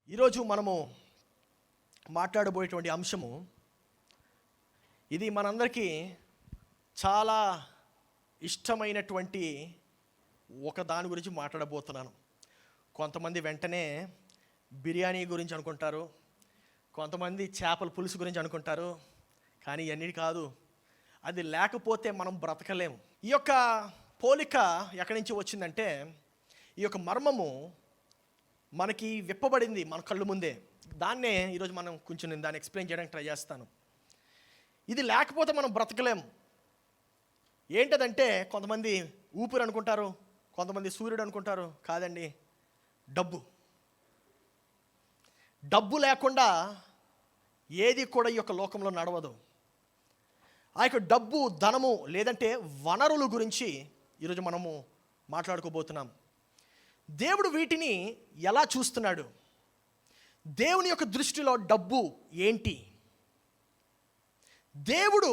ఈరోజు మనము మాట్లాడబోయేటువంటి అంశము ఇది మనందరికీ చాలా ఇష్టమైనటువంటి ఒక దాని గురించి మాట్లాడబోతున్నాను. కొంతమంది వెంటనే బిర్యానీ గురించి అనుకుంటారు, కొంతమంది చేపల పులుసు గురించి అనుకుంటారు. కానీ ఇవన్నీ కాదు, అది లేకపోతే మనం బ్రతకలేము. ఈ యొక్క పోలిక ఎక్కడి నుంచి వచ్చిందంటే, ఈ యొక్క మర్మము మనకి విప్పబడింది మన కళ్ళు ముందే. దాన్నే ఈరోజు మనం కొంచెం నేను దాన్ని ఎక్స్ప్లెయిన్ చేయడానికి ట్రై చేస్తాను. ఇది లేకపోతే మనం బ్రతకలేము. ఏంటదంటే, కొంతమంది ఊపిరి అనుకుంటారు, కొంతమంది సూర్యుడు అనుకుంటారు. కాదండి, డబ్బు. డబ్బు లేకుండా ఏది కూడా ఈ యొక్క లోకంలో నడవదు. ఆ యొక్క డబ్బు, ధనము లేదంటే వనరుల గురించి ఈరోజు మనము మాట్లాడుకోబోతున్నాం. దేవుడు వీటిని ఎలా చూస్తున్నాడు, దేవుని యొక్క దృష్టిలో డబ్బు ఏంటి, దేవుడు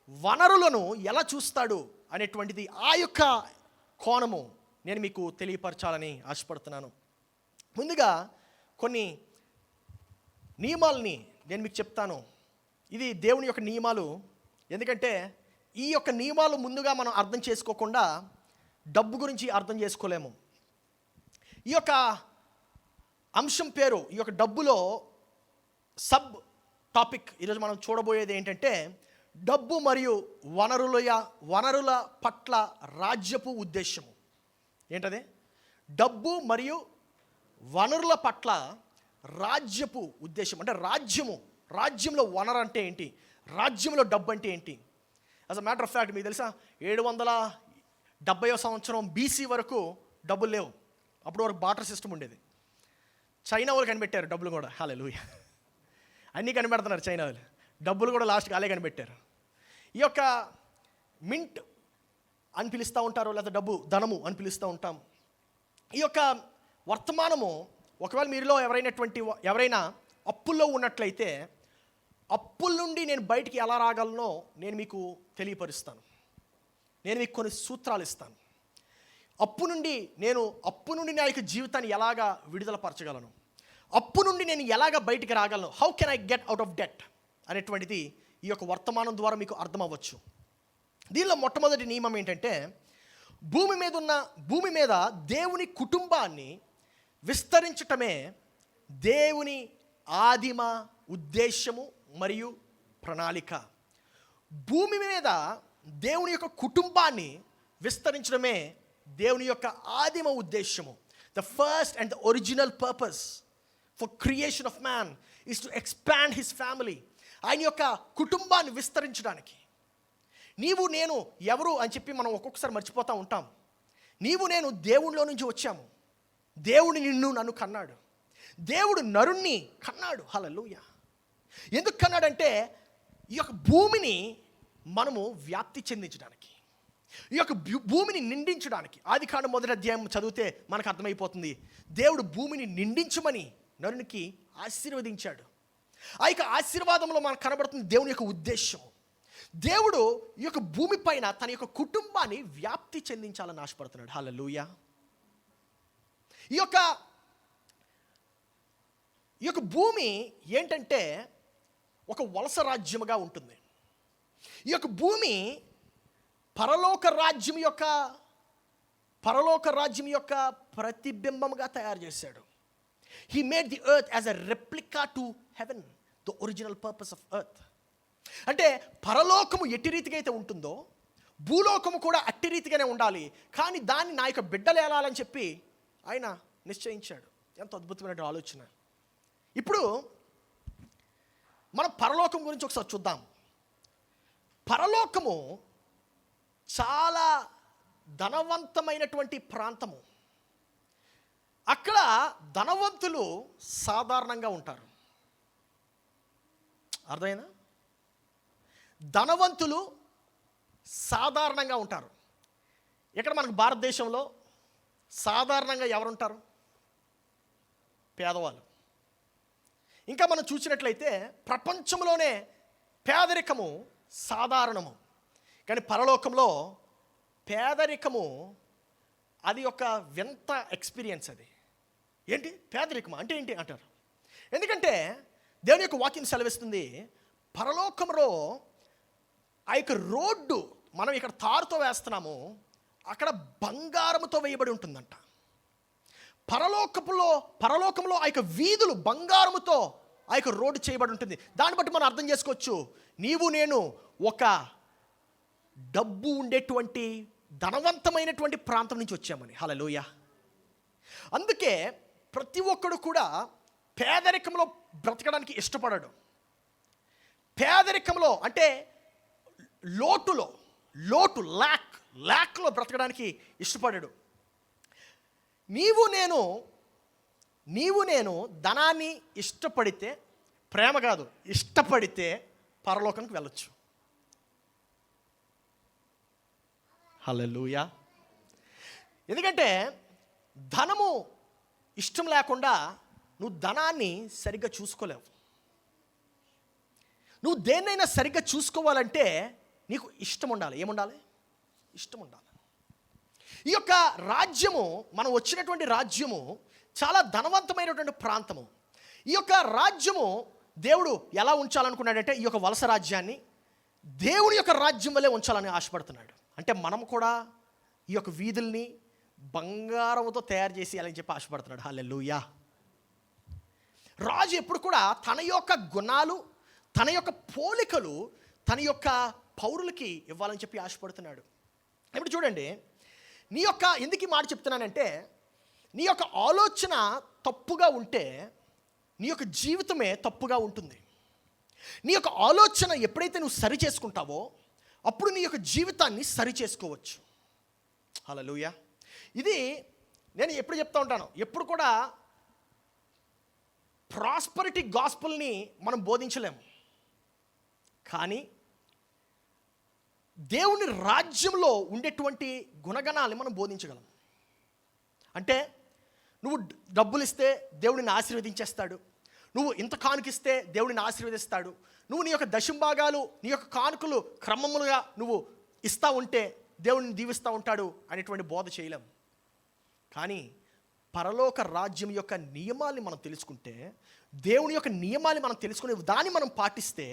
వనరులను ఎలా చూస్తాడు అనేటువంటిది, ఆ యొక్క కోణము నేను మీకు తెలియపరచాలని ఆశపడుతున్నాను. ముందుగా కొన్ని నియమాలని నేను మీకు చెప్తాను. ఇది దేవుని యొక్క నియమాలు. ఎందుకంటే ఈ యొక్క నియమాలు ముందుగా మనం అర్థం చేసుకోకుండా డబ్బు గురించి అర్థం చేసుకోలేము. ఈ యొక్క అంశం పేరు, ఈ యొక్క డబ్బులో సబ్ టాపిక్ ఈరోజు మనం చూడబోయేది ఏంటంటే, డబ్బు మరియు వనరుల పట్ల రాజ్యపు ఉద్దేశము. ఏంటది? డబ్బు మరియు వనరుల పట్ల రాజ్యపు ఉద్దేశం. అంటే రాజ్యంలో వనరు అంటే ఏంటి, రాజ్యంలో డబ్బు అంటే ఏంటి. As a matter of fact, మీకు తెలుసా, 770వ సంవత్సరం BC వరకు డబ్బులు లేవు. అప్పుడు వరకు బాటర్ సిస్టమ్ ఉండేది. చైనా వాళ్ళు కనిపెట్టారు డబ్బులు కూడా. హల్లెలూయా. అన్నీ కనిపెడుతున్నారు చైనా వాళ్ళు. డబ్బులు కూడా లాస్ట్కి వాళ్ళే కనిపెట్టారు. ఈ యొక్క మింట్ అని పిలుస్తూ ఉంటారు, లేదా ధనము అని పిలుస్తూ ఉంటాం. ఈ యొక్క వర్తమానము, ఒకవేళ మీరులో ఎవరైనా అప్పుల్లో ఉన్నట్లయితే, అప్పుల నుండి నేను బయటికి ఎలా రాగలనో నేను మీకు తెలియపరుస్తాను. నేను మీకు కొన్ని సూత్రాలు ఇస్తాను. అప్పు నుండి నా యొక్క జీవితాన్ని ఎలాగా విడుదల పరచగలను, అప్పు నుండి నేను ఎలాగ బయటికి రాగలను, how can I get out of debt అనేటువంటిది ఈ యొక్క వర్తమానం ద్వారా మీకు అర్థం అవ్వచ్చు. దీనిలో మొట్టమొదటి నియమం ఏంటంటే, భూమి మీద దేవుని కుటుంబాన్ని విస్తరించటమే దేవుని ఆదిమ ఉద్దేశము మరియు ప్రణాళిక. భూమి మీద దేవుని యొక్క కుటుంబాన్ని విస్తరించడమే దేవుని యొక్క ఆదిమ ఉద్దేశము. The first and the original purpose for creation of man is to expand his family. ఆయన యొక్క కుటుంబాన్ని విస్తరించడానికి. నీవు నేను ఎవరు అని చెప్పి మనం ఒక్కొక్కసారి మర్చిపోతూ ఉంటాం. నీవు నేను దేవునిలో నుంచి వచ్చాము. దేవుడు నన్ను కన్నాడు. దేవుడు నరుణ్ణి కన్నాడు. హల్లెలూయా. ఎందుకు కన్నాడంటే, ఈ యొక్క భూమిని మనము వ్యాప్తి చెందించడానికి, ఈ యొక్క భూమిని నిండించడానికి. ఆదికాండం 1వ అధ్యాయం చదివితే మనకు అర్థమైపోతుంది. దేవుడు భూమిని నిండించమని నరునికి ఆశీర్వదించాడు. ఆ యొక్క ఆశీర్వాదంలో మనకు కనబడుతుంది దేవుని యొక్క ఉద్దేశం. దేవుడు ఈ యొక్క భూమి పైన తన యొక్క కుటుంబాన్ని వ్యాప్తి చెందించాలని ఆశపడుతున్నాడు. హల్లెలూయా. ఈ యొక్క భూమి ఏంటంటే ఒక వలస రాజ్యముగా ఉంటుంది. ఈ యొక్క భూమి పరలోక రాజ్యం యొక్క ప్రతిబింబముగా తయారు చేశాడు. He made the earth as a replica to heaven, the original purpose of earth. అంటే పరలోకము ఎట్టి రీతిగా అయితే ఉంటుందో, భూలోకము కూడా అట్టి రీతిగానే ఉండాలి. కానీ దాన్ని నా యొక్క బిడ్డలు ఏలాలని చెప్పి ఆయన నిశ్చయించాడు. ఎంత అద్భుతమైన ఆలోచన. ఇప్పుడు మనం పరలోకం గురించి ఒకసారి చూద్దాం. పరలోకము చాలా ధనవంతమైనటువంటి ప్రాంతము. అక్కడ ధనవంతులు సాధారణంగా ఉంటారు. అర్థమైనా? ధనవంతులు సాధారణంగా ఉంటారు. ఇక్కడ మనకు భారతదేశంలో సాధారణంగా ఎవరుంటారు? పేదవాళ్ళు. ఇంకా మనం చూసినట్లయితే ప్రపంచంలోనే పేదరికము సాధారణము. కానీ పరలోకంలో పేదరికము అది ఒక వింత ఎక్స్పీరియన్స్. అది ఏంటి? పేదరికం అంటే ఏంటి అంటారు. ఎందుకంటే దేవుని యొక్క వాక్యం సెలవిస్తుంది, పరలోకంలో ఆ యొక్క రోడ్డు మనం ఇక్కడ తారుతో వేస్తున్నాము, అక్కడ బంగారముతో వేయబడి ఉంటుందంట. పరలోకంలో ఆ యొక్క వీధులు బంగారముతో ఆ యొక్క రోడ్డు చేయబడి ఉంటుంది. దాన్ని బట్టి మనం అర్థం చేసుకోవచ్చు, నీవు నేను ఒక డబ్బు ఉండేటువంటి ధనవంతమైనటువంటి ప్రాంతం నుంచి వచ్చామని. హల్లెలూయా. అందుకే ప్రతి ఒక్కడు కూడా పేదరికంలో బ్రతకడానికి ఇష్టపడడు. పేదరికంలో అంటే ల్యాక్లో బ్రతకడానికి ఇష్టపడడు. నీవు నేను ధనాన్ని ఇష్టపడితే, ప్రేమ కాదు, ఇష్టపడితే పరలోకానికి వెళ్ళొచ్చు. హల్లెలూయా. ఎందుకంటే ధనము ఇష్టం లేకుండా నువ్వు ధనాన్ని సరిగ్గా చూసుకోలేవు. నువ్వు దేన్నైనా సరిగ్గా చూసుకోవాలంటే నీకు ఇష్టం ఉండాలి. ఏముండాలి? ఇష్టం ఉండాలి. ఈ యొక్క రాజ్యము, మనం వచ్చినటువంటి రాజ్యము చాలా ధనవంతమైనటువంటి ప్రాంతము. ఈ యొక్క రాజ్యము దేవుడు ఎలా ఉంచాలనుకున్నాడంటే, ఈ యొక్క వలస రాజ్యాన్ని దేవుని యొక్క రాజ్యం వల్లే ఉంచాలని ఆశపడుతున్నాడు. అంటే మనం కూడా ఈ యొక్క వీధుల్ని బంగారంతో తయారు చేసేయాలని చెప్పి ఆశపడుతున్నాడు. హల్లెలూయా. రాజు ఎప్పుడు కూడా తన యొక్క గుణాలు, తన యొక్క పోలికలు తన యొక్క పౌరులకి ఇవ్వాలని చెప్పి ఆశపడుతున్నాడు. ఇప్పుడు చూడండి, నీ యొక్క ఎందుకు ఈ మాట చెప్తున్నానంటే, నీ యొక్క ఆలోచన తప్పుగా ఉంటే నీ యొక్క జీవితమే తప్పుగా ఉంటుంది. నీ యొక్క ఆలోచన ఎప్పుడైతే నువ్వు సరి చేసుకుంటావో అప్పుడు నీ యొక్క జీవితాన్ని సరి చేసుకోవచ్చు. హల్లెలూయా. ఇది నేను ఎప్పుడు చెప్తా ఉంటాను, ఎప్పుడు కూడా ప్రాస్పరిటీ గాస్పెల్ని మనం బోధించలేము, కానీ దేవుని రాజ్యంలో ఉండేటువంటి గుణగణాలని మనం బోధించగలం. అంటే నువ్వు డబ్బులు ఇస్తే దేవుడిని ఆశీర్వదించేస్తాడు, నువ్వు ఇంత కానుకిస్తే దేవుడిని ఆశీర్వదిస్తాడు, నువ్వు నీ యొక్క దశంభాగాలు, నీ యొక్క కానుకలు క్రమములుగా నువ్వు ఇస్తూ ఉంటే దేవుడిని దీవిస్తూ ఉంటాడు అనేటువంటి బోధ చేయలేం. కానీ పరలోక రాజ్యం యొక్క నియమాల్ని మనం తెలుసుకుంటే, దేవుని యొక్క నియమాల్ని మనం తెలుసుకునే దాన్ని మనం పాటిస్తే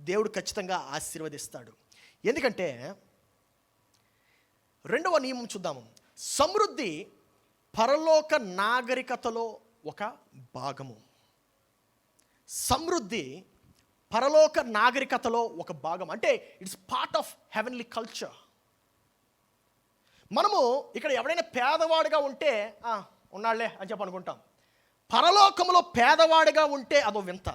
దేవుడు ఖచ్చితంగా ఆశీర్వదిస్తాడు. ఎందుకంటే రెండవ నియమం చూద్దాము. సమృద్ధి పరలోక నాగరికతలో ఒక భాగము. సమృద్ధి పరలోక నాగరికతలో ఒక భాగం. అంటే it's part of heavenly culture. మనము ఇక్కడ ఎవరైనా పేదవాడిగా ఉంటే ఉన్నాళ్లే అని చెప్పి అనుకుంటాం. పరలోకంలో పేదవాడిగా ఉంటే అదో వింత.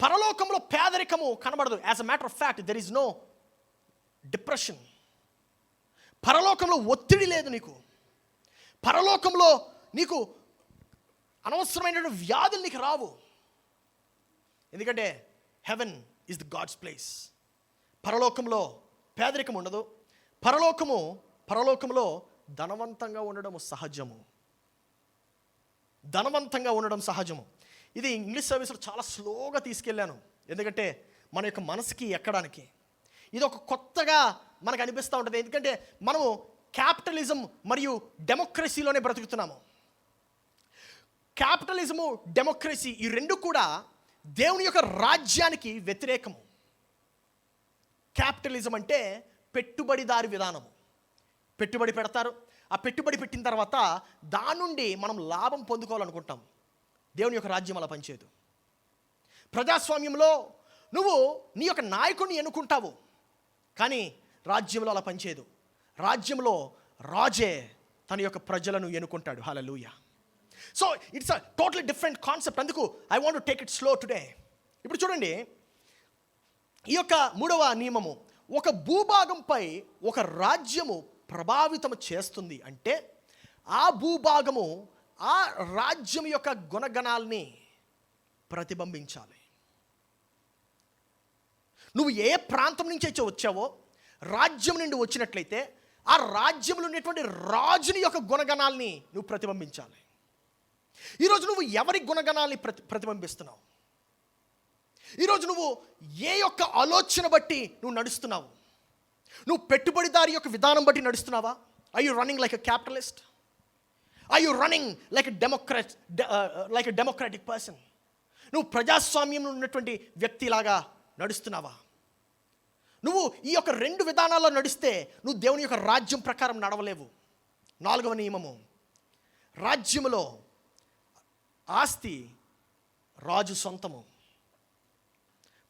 పరలోకంలో పేదరికము కనబడదు. As a matter of fact there is no depression. పరలోకంలో ఒత్తిడి లేదు నీకు. పరలోకంలో నీకు అనవసరమైనటువంటి వ్యాధులు నీకు రావు. ఎందుకంటే heaven is the God's place. పరలోకంలో పేదరికం ఉండదు. పరలోకంలో ధనవంతంగా ఉండడము సహజము. ధనవంతంగా ఉండడం సహజము. ఇది ఇంగ్లీష్ సర్వీస్లో చాలా స్లోగా తీసుకెళ్ళాను, ఎందుకంటే మన యొక్క మనసుకి ఎక్కడానికి. ఇది ఒక కొత్తగా మనకు అనిపిస్తూ ఉంటుంది. ఎందుకంటే మనము క్యాపిటలిజం మరియు డెమోక్రసీలోనే బ్రతుకుతున్నాము. క్యాపిటలిజము, డెమోక్రసీ ఈ రెండు కూడా దేవుని యొక్క రాజ్యానికి వ్యతిరేకము. క్యాపిటలిజం అంటే పెట్టుబడిదారి విధానము. పెట్టుబడి పెడతారు, ఆ పెట్టుబడి పెట్టిన తర్వాత దాని నుండి మనం లాభం పొందుకోవాలనుకుంటాం. దేవుని యొక్క రాజ్యం అలా పనిచేయదు. ప్రజాస్వామ్యంలో నువ్వు నీ యొక్క నాయకుడిని ఎన్నుకుంటావు, కానీ రాజ్యంలో అలా పనిచేయదు. రాజ్యంలో రాజే తన యొక్క ప్రజలను ఎన్నుకుంటాడు. హల్లెలూయా. So it's a totally different concept. అందుకు I want to take it slow today. ఇప్పుడు చూడండి, ఈ యొక్క మూడవ నియమము, ఒక భూభాగంపై ఒక రాజ్యము ప్రభావితం చేస్తుంది అంటే ఆ భూభాగము ఆ రాజ్యం యొక్క గుణగణాలని ప్రతిబింబించాలి. నువ్వు ఏ ప్రాంతం నుంచి అయితే వచ్చావో, రాజ్యం నుండి వచ్చినట్లయితే ఆ రాజ్యంలో ఉన్నటువంటి రాజుని యొక్క గుణగణాలని నువ్వు ప్రతిబింబించాలి. ఈరోజు నువ్వు ఎవరి గుణగణాలని ప్రతిబింబిస్తున్నావు? ఈరోజు నువ్వు ఏ యొక్క ఆలోచన బట్టి నువ్వు నడుస్తున్నావు? నువ్వు పెట్టుబడిదారి యొక్క విధానం బట్టి నడుస్తున్నావా? Are you running like a capitalist? Are you running like a democratic person? నువ్వు ప్రజాస్వామ్యంలో ఉన్నటువంటి వ్యక్తిలాగా నడుస్తున్నావా? నువ్వు ఈ యొక్క 2 విధానాల్లో నడిస్తే నువ్వు దేవుని యొక్క రాజ్యం ప్రకారం నడవలేవు. 4వ నియమము, రాజ్యములో ఆస్తి రాజు సొంతము.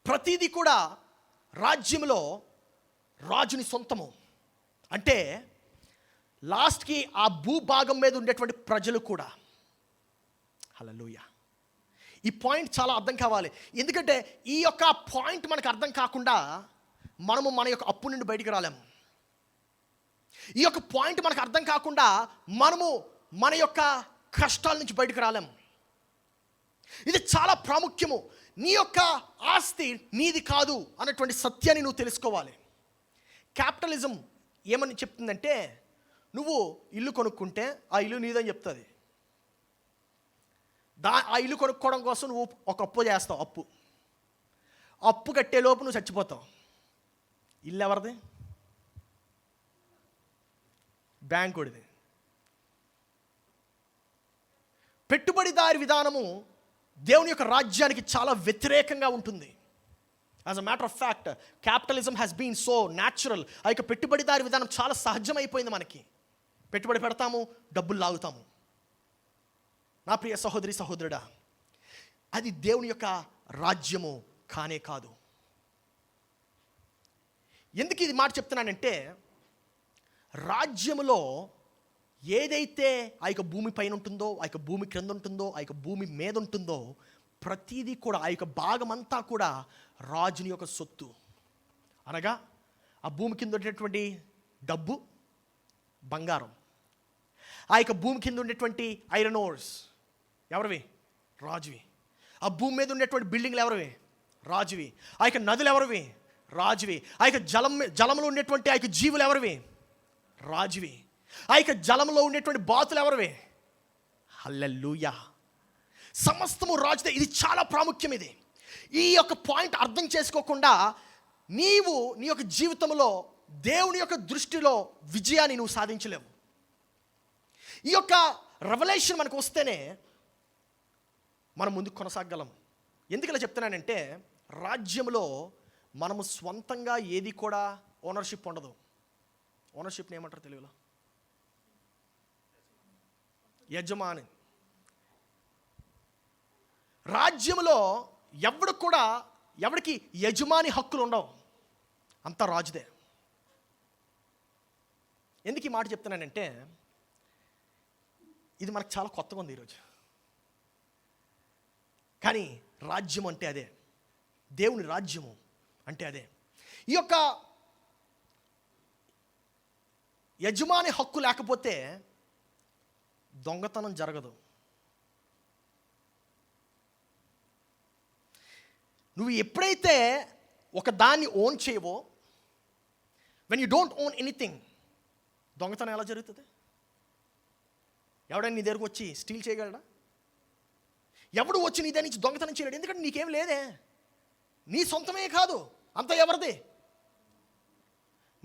ప్రతిదీ కూడా రాజ్యంలో రాజుని సొంతము. అంటే లాస్ట్కి ఆ భూభాగం మీద ఉండేటువంటి ప్రజలు కూడా. హల్లెలూయా. ఈ పాయింట్ చాలా అర్థం కావాలి. ఎందుకంటే ఈ యొక్క పాయింట్ మనకు అర్థం కాకుండా మనము మన యొక్క అప్పు నుండి బయటికి రాలేము. ఈ యొక్క పాయింట్ మనకు అర్థం కాకుండా మనము మన యొక్క కష్టాల నుంచి బయటకు రాలేము. ఇది చాలా ప్రాముఖ్యము. నీ యొక్క ఆస్తి నీది కాదు అన్నటువంటి సత్యాన్ని నువ్వు తెలుసుకోవాలి. క్యాపిటలిజం ఏమని చెప్తుందంటే, నువ్వు ఇల్లు కొనుక్కుంటే ఆ ఇల్లు నీదని చెప్తుంది. ఆ ఇల్లు కొనుక్కోవడం కోసం నువ్వు ఒక అప్పు చేస్తావు. అప్పు కట్టే లోపు నువ్వు చచ్చిపోతావు. ఇల్లు ఎవరిది? బ్యాంకుడిది. పెట్టుబడిదారి విధానము దేవుని యొక్క రాజ్యానికి చాలా వ్యతిరేకంగా ఉంటుంది. As a matter of fact, capitalism has been so natural. ఆ యొక్క పెట్టుబడిదారి విధానం చాలా సహజమైపోయింది. మనకి పెట్టుబడి పెడతాము, డబ్బులు లాగుతాము. నా ప్రియ సహోదరి సహోదరుడా, అది దేవుని యొక్క రాజ్యము కానే కాదు. ఎందుకు ఇది మాట చెప్తున్నానంటే, రాజ్యములో ఏదైతే ఆ యొక్క భూమి పైన ఉంటుందో, ఆ యొక్క భూమి క్రింద ఉంటుందో, ఆ యొక్క భూమి మీద ఉంటుందో, ప్రతిదీ కూడా ఆ యొక్క భాగం అంతా కూడా రాజుని యొక్క సొత్తు. అనగా ఆ భూమి కింద ఉండేటువంటి డబ్బు, బంగారం, ఆ యొక్క భూమి కింద ఉండేటువంటి ఐరన్ ఓర్స్ ఎవరివి? రాజువి. ఆ భూమి మీద ఉండేటువంటి బిల్డింగ్లు ఎవరివి? రాజువి. ఆ యొక్క నదులు ఎవరివి? రాజువి. ఆ యొక్క జలంలో ఉండేటువంటి ఆ యొక్క జీవులు ఎవరివి? రాజువి. ఆ యొక్క జలంలో ఉండేటువంటి బాతులు ఎవరివి? హల్లెలూయా. సమస్తము రాజుదే. ఇది చాలా ప్రాముఖ్యం. ఇది ఈ యొక్క పాయింట్ అర్థం చేసుకోకుండా నీవు నీ యొక్క జీవితంలో దేవుని యొక్క దృష్టిలో విజయాన్ని నువ్వు సాధించలేవు. ఈ యొక్క రెవల్యూషన్ మనకు వస్తేనే మనం ముందుకు కొనసాగలం. ఎందుకు ఇలా చెప్తున్నానంటే, రాజ్యంలో మనము స్వంతంగా ఏది కూడా ఓనర్షిప్ ఉండదు. ఓనర్షిప్ని ఏమంటారు తెలుగులో? యజమాని. రాజ్యంలో ఎవడికి యజమాని హక్కులు ఉండవు. అంతా రాజుదే. ఎందుకు ఈ మాట చెప్తున్నానంటే, ఇది మనకు చాలా కొత్తగా ఉంది ఈరోజు. కానీ రాజ్యం అంటే అదే. దేవుని రాజ్యము అంటే అదే. ఈ యొక్క యజమాని హక్కు లేకపోతే దొంగతనం జరగదు. నువ్వు ఎప్పుడైతే ఒక దాన్ని ఓన్ చేయవో, when you don't own anything, దొంగతనం ఎలా జరుగుతుంది? ఎవడైనా నీ దగ్గరకు వచ్చి స్టీల్ చేయగలడా? ఎవడు వచ్చి నీ దగ్గర నుంచి దొంగతనం చేయలేడు. ఎందుకంటే నీకేం లేదే. నీ సొంతమే కాదు, అంతా ఎవరిదే.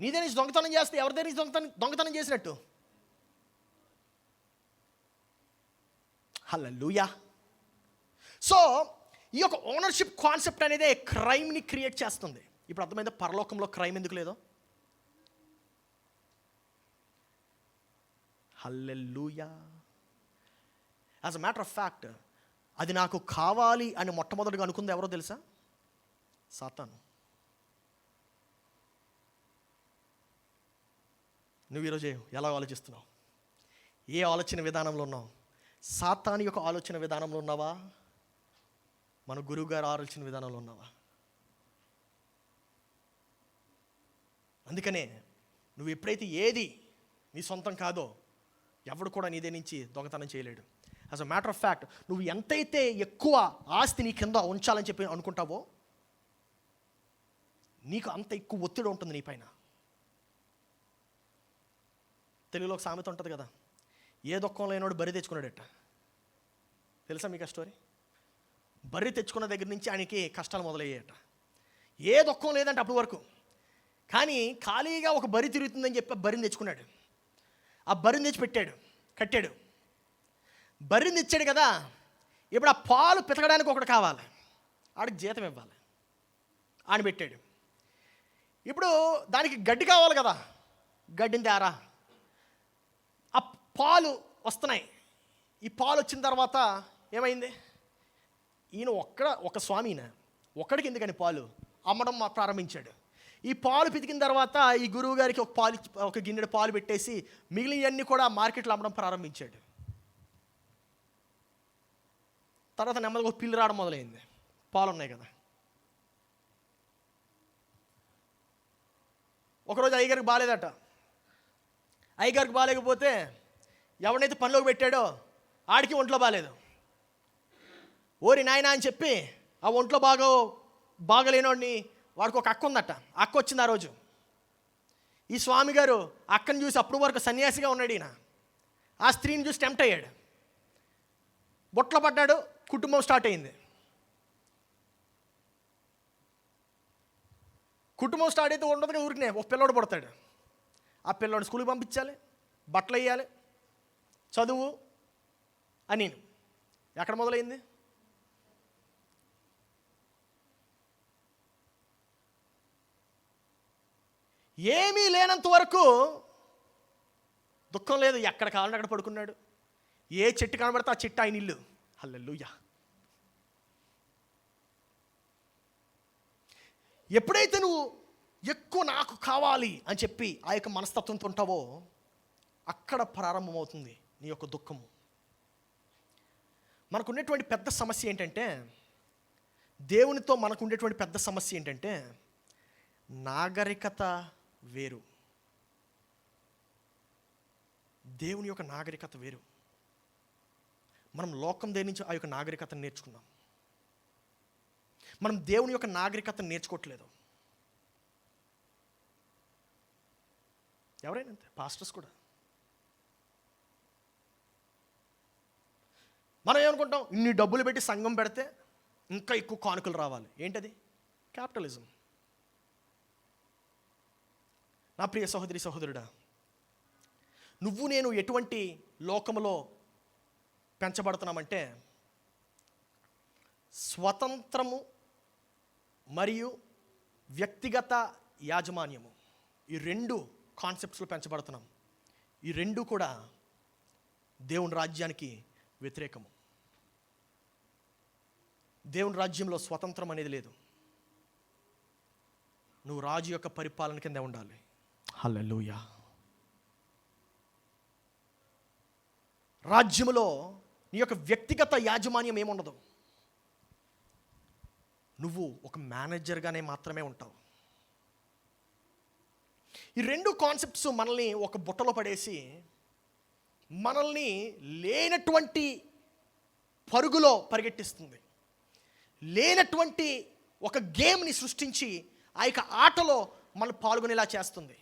నీ దగ్గర నుంచి దొంగతనం చేస్తే ఎవరి దగ్గర నుంచి దొంగతనం చేసినట్టు? హల్లెలూయా. సో ఈ యొక్క ఓనర్షిప్ కాన్సెప్ట్ అనేది క్రైమ్ని క్రియేట్ చేస్తుంది. ఇప్పుడు అర్థమైందా పరలోకంలో క్రైమ్ ఎందుకు లేదో? హల్లెలూయా. As a matter of fact, అది నాకు కావాలి అని మొట్టమొదటిగా అనుకుంది ఎవరో తెలుసా? సాతాను. నువ్వు ఈరోజు ఎలా ఆలోచిస్తున్నావు? ఏ ఆలోచన విధానంలో ఉన్నావు? సాతాను యొక్క ఆలోచన విధానంలో ఉన్నావా? మన గురువు గారు ఆలోచన విధానంలో ఉన్నావా? అందుకనే నువ్వు ఎప్పుడైతే ఏది నీ సొంతం కాదో, ఎవడు కూడా నీదే నుంచి దొంగతనం చేయలేడు. As a matter of fact, నువ్వు ఎంతైతే ఎక్కువ ఆస్తి నీ కింద ఉంచాలని చెప్పి అనుకుంటావో, నీకు అంత ఎక్కువ ఒత్తిడి ఉంటుంది నీ పైన. తెలుగులో ఒక సామెత ఉంటుంది కదా, ఏ దుఃఖం లేనోడు బర్రె తెచ్చుకున్నాడట. తెలుసా మీకు ఆ స్టోరీ? బర్రె తెచ్చుకున్న దగ్గర నుంచి ఆయనకి కష్టాలు మొదలయ్యాయట. ఏ దుఃఖం లేదంటే అప్పటి వరకు. కానీ ఖాళీగా ఒక బర్రె తిరుగుతుందని చెప్పి బర్రెని తెచ్చుకున్నాడు. ఆ బర్రెని తెచ్చి కట్టాడు. బర్రెని ఇచ్చాడు కదా, ఇప్పుడు ఆ పాలు పితకడానికి ఒకటి కావాలి, ఆడికి జీతం ఇవ్వాలి, ఆయన పెట్టాడు. ఇప్పుడు దానికి గడ్డి కావాలి కదా, గడ్డిని తేరా. ఆ పాలు వస్తున్నాయి. ఈ పాలు వచ్చిన తర్వాత ఏమైంది, ఈయన ఒక స్వామిన ఒక్కడికి ఎందుకని పాలు అమ్మడం ప్రారంభించాడు. ఈ పాలు పితికిన తర్వాత ఈ గురువు గారికి ఒక గిన్నెడు పాలు పెట్టేసి మిగిలినవన్నీ కూడా మార్కెట్లో అమ్మడం ప్రారంభించాడు. తర్వాత నెమ్మదిగా ఒక పిల్లి రావడం మొదలైంది, పాలు ఉన్నాయి కదా. ఒకరోజు అయ్యగారికి బాగాలేదట. అయ్యగారికి బాగాలేకపోతే ఎవరినైతే పనిలోకి పెట్టాడో ఆడికి ఒంట్లో బాగాలేదు. ఓరి నాయనా అని చెప్పి ఆ ఒంట్లో బాగలేనోడిని, వాడికి ఒక అక్క ఉందట, అక్క వచ్చింది ఆ రోజు. ఈ స్వామి గారు అక్కని చూసి అప్పుడు వరకు సన్యాసిగా ఉన్నాడు ఈయన. ఆ స్త్రీని చూసి టెంప్ట్ అయ్యాడు, బొట్లో పడ్డాడు, కుటుంబం స్టార్ట్ అయింది. కుటుంబం స్టార్ట్ అయితే ఉండదుగా ఊరికినే ఒక పిల్లోడు పడతాడు. ఆ పిల్లోడు స్కూల్కి పంపించాలి, బట్టలు వేయాలి, చదువు అని. ఎక్కడ మొదలైంది? ఏమీ లేనంత వరకు దుఃఖం లేదు, ఎక్కడ కావాలంటే అక్కడ పడుకున్నాడు. ఏ చెట్టు కనబడితే ఆ చెట్టు ఆయన ఇల్లు. హల్లెలూయా. ఎప్పుడైతే నువ్వు ఎక్కువ నాకు కావాలి అని చెప్పి ఆ యొక్క మనస్తత్వంతో ఉంటావో అక్కడ ప్రారంభమవుతుంది నీ యొక్క దుఃఖము. మనకున్నటువంటి పెద్ద సమస్య ఏంటంటే, దేవునితో మనకు ఉండేటువంటి పెద్ద సమస్య ఏంటంటే, నాగరికత వేరు, దేవుని యొక్క నాగరికత వేరు. మనం లోకం దగ్గర నుంచి ఆ యొక్క నాగరికతను నేర్చుకున్నాం. మనం దేవుని యొక్క నాగరికతను నేర్చుకోవట్లేదు. ఎవరైనా అంతే, పాస్టర్స్ కూడా. మనం ఏమనుకుంటాం, ఇన్ని డబ్బులు పెట్టి సంఘం పెడితే ఇంకా ఎక్కువ కానుకలు రావాలి. ఏంటది? క్యాపిటలిజం. నా ప్రియ సహోదరి సహోదరుడా, నువ్వు నేను ఎటువంటి లోకములో పెంచబడుతున్నామంటే, స్వతంత్రము మరియు వ్యక్తిగత యాజమాన్యము, ఈ రెండు కాన్సెప్ట్స్లో పెంచబడుతున్నాం. ఈ రెండు కూడా దేవుని రాజ్యానికి వ్యతిరేకము. దేవుని రాజ్యంలో స్వతంత్రం అనేది లేదు. నువ్వు రాజు యొక్క పరిపాలన కింద ఉండాలి. హల్లెలూయా. రాజ్యములో నీ యొక్క వ్యక్తిగత యాజమాన్యం ఏముండదు. నువ్వు ఒక మేనేజర్గానే మాత్రమే ఉంటావు. ఈ రెండు కాన్సెప్ట్స్ మనల్ని ఒక బుట్టలో పడేసి మనల్ని లేనటువంటి పరుగులో పరిగెట్టిస్తుంది. లేనటువంటి ఒక గేమ్ని సృష్టించి ఆ యొక్క ఆటలో మనం పాల్గొనేలా చేస్తుంది.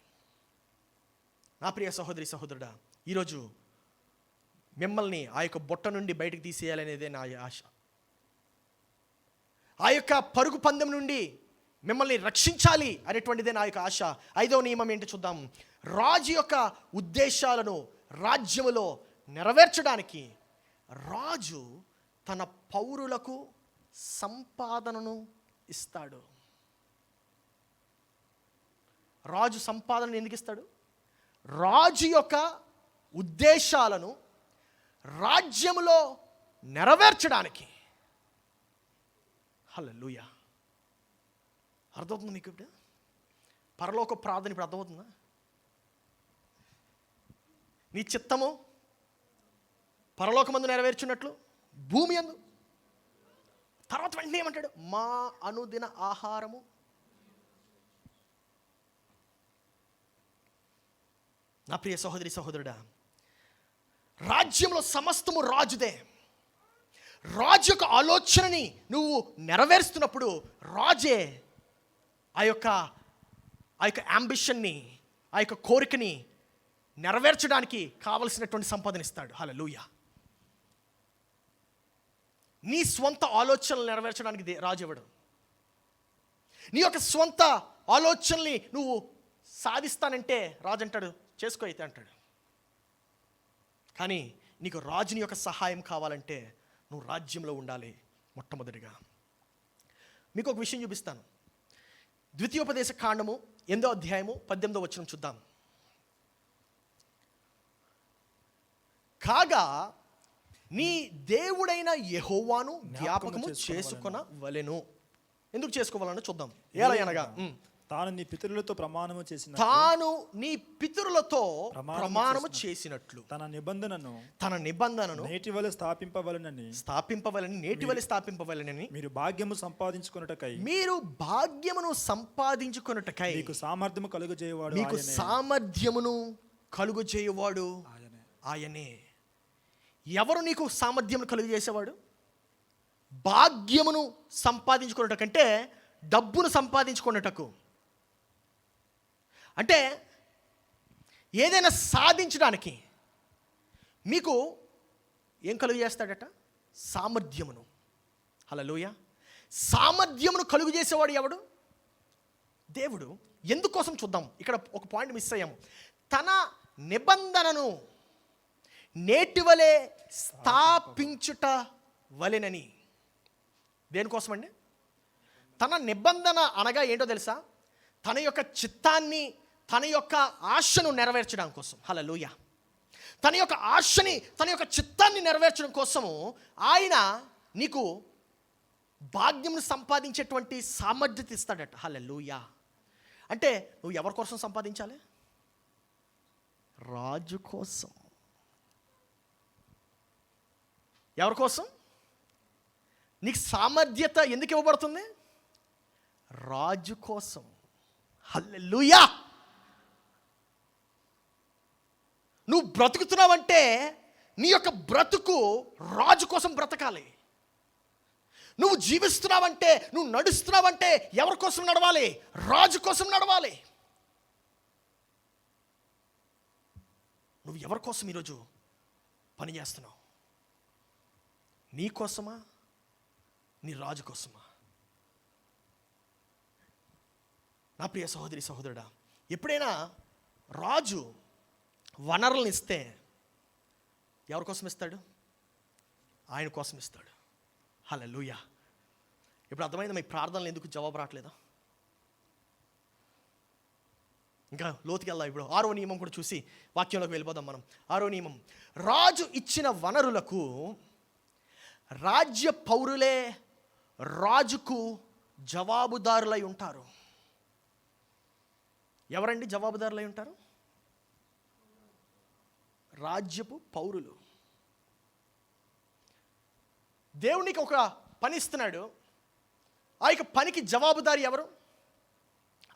నా ప్రియ సహోదరి సహోదరుడా, ఈరోజు మిమ్మల్ని ఆ యొక్క బుట్ట నుండి బయటకు తీసేయాలనేదే నా ఆశ. ఆ యొక్క పరుగు పందెం నుండి మిమ్మల్ని రక్షించాలి అనేటువంటిదే నా యొక్క ఆశ. 5వ నియమం ఏంటి చూద్దాం. రాజు యొక్క ఉద్దేశాలను రాజ్యములో నెరవేర్చడానికి రాజు తన పౌరులకు సంపాదనను ఇస్తాడు. రాజు సంపాదనను ఎందుకు ఇస్తాడు? రాజు యొక్క ఉద్దేశాలను రాజ్యములో నెరవేర్చడానికి. హల్లెలూయా. అర్థమవుతుంది మీకు? ఇప్పుడు పరలోక ప్రార్థన ఇప్పుడు అర్థమవుతుందా? నీ చిత్తము పరలోకమందు నెరవేర్చున్నట్లు భూమి యందు. తర్వాత వెంటనే ఏమంటాడు? మా అనుదిన ఆహారము. నా ప్రియ సహోదరి సహోదరుడా, రాజ్యంలో సమస్తము రాజుదే. రాజు యొక్క ఆలోచనని నువ్వు నెరవేరుస్తున్నప్పుడు రాజే ఆ యొక్క యాంబిషన్ని, ఆ యొక్క కోరికని నెరవేర్చడానికి కావలసినటువంటి సంపాదనిస్తాడు. హల్లెలూయా. నీ స్వంత ఆలోచనలు నెరవేర్చడానికి రాజు ఇవ్వడు. నీ యొక్క స్వంత ఆలోచనల్ని నువ్వు సాధిస్తానంటే రాజు అంటాడు చేసుకో అయితే అంటాడు. కానీ నీకు రాజుని యొక్క సహాయం కావాలంటే నువ్వు రాజ్యంలో ఉండాలి. మొట్టమొదటిగా మీకు ఒక విషయం చూపిస్తాను. ద్వితీయోపదేశ కాండము 8వ అధ్యాయము 18వ వచనం చూద్దాం. కాగా నీ దేవుడైన యెహోవాను జ్ఞాపకము చేసుకొనవలెను. ఎందుకు చేసుకోవాలని చూద్దాం. ఎలా అనగా తాను నీ పితరులతో ప్రమాణము చేసిన ప్రమాణము చేసినట్లు తన నిబంధనను నేటి వలె స్థాపింపవలెనని మీరు భాగ్యమును సంపాదించుకొనుటకై మీకు సామర్థ్యము కలుగజేయువాడు ఆయనే. ఎవరు నీకు సామర్థ్యం కలుగజేసేవాడు? భాగ్యమును సంపాదించుకున్నటకంటే డబ్బును సంపాదించుకున్నటకు. అంటే ఏదైనా సాధించడానికి మీకు ఏం కలుగు చేస్తాడట? సామర్థ్యమును. హల్లెలూయా. సామర్థ్యమును కలుగు చేసేవాడు ఎవడు? దేవుడు. ఎందుకోసం చూద్దాం. ఇక్కడ ఒక పాయింట్ మిస్ అయ్యాము. తన నిబంధనను నేటివలే స్థాపించుట వలెనని. దేనికోసం అండి? తన నిబంధన అనగా ఏంటో తెలుసా? తన యొక్క చిత్తాన్ని, తన యొక్క ఆశను నెరవేర్చడం కోసం. హల్లెలూయా. తన యొక్క ఆశని, తన యొక్క చిత్తాన్ని నెరవేర్చడం కోసము ఆయన నీకు భాగ్యమును సంపాదించేటువంటి సామర్థ్యత ఇస్తాడట. హల్లెలూయా. అంటే నువ్వు ఎవరి కోసం సంపాదించాలి? రాజు కోసం. ఎవరి కోసం? నీకు సామర్థ్యత ఎందుకు ఇవ్వబడుతుంది? రాజు కోసం. హల్లెలూయా. నువ్వు బ్రతుకుతున్నావంటే నీ యొక్క బ్రతుకు రాజు కోసం బ్రతకాలి. నువ్వు జీవిస్తున్నావంటే, నువ్వు నడుస్తున్నావంటే ఎవరి కోసం నడవాలి? రాజు కోసం నడవాలి. నువ్వు ఎవరి కోసం ఈరోజు పని చేస్తున్నావు? నీ కోసమా? నీ రాజు కోసమా? నా ప్రియ సహోదరి సహోదరుడా, ఎప్పుడైనా రాజు వనరులను ఇస్తే ఎవరి కోసం ఇస్తాడు? ఆయన కోసం ఇస్తాడు. హల్లెలూయా. ఇప్పుడు అర్థమైంది మీ ప్రార్థనలు ఎందుకు జవాబు రావట్లేదా? ఇంకా లోతుకి వెళ్దాం. ఇప్పుడు 6వ నియమం కూడా చూసి వాక్యంలోకి వెళ్ళిపోదాం మనం. 6వ నియమం, రాజు ఇచ్చిన వనరులకు రాజ్య పౌరులే రాజుకు జవాబుదారులై ఉంటారు. ఎవరండి జవాబుదారులై ఉంటారు? రాజ్యపు పౌరులు. దేవునికి ఒక పని ఇస్తున్నాడు. ఆ యొక్క పనికి జవాబుదారి ఎవరు?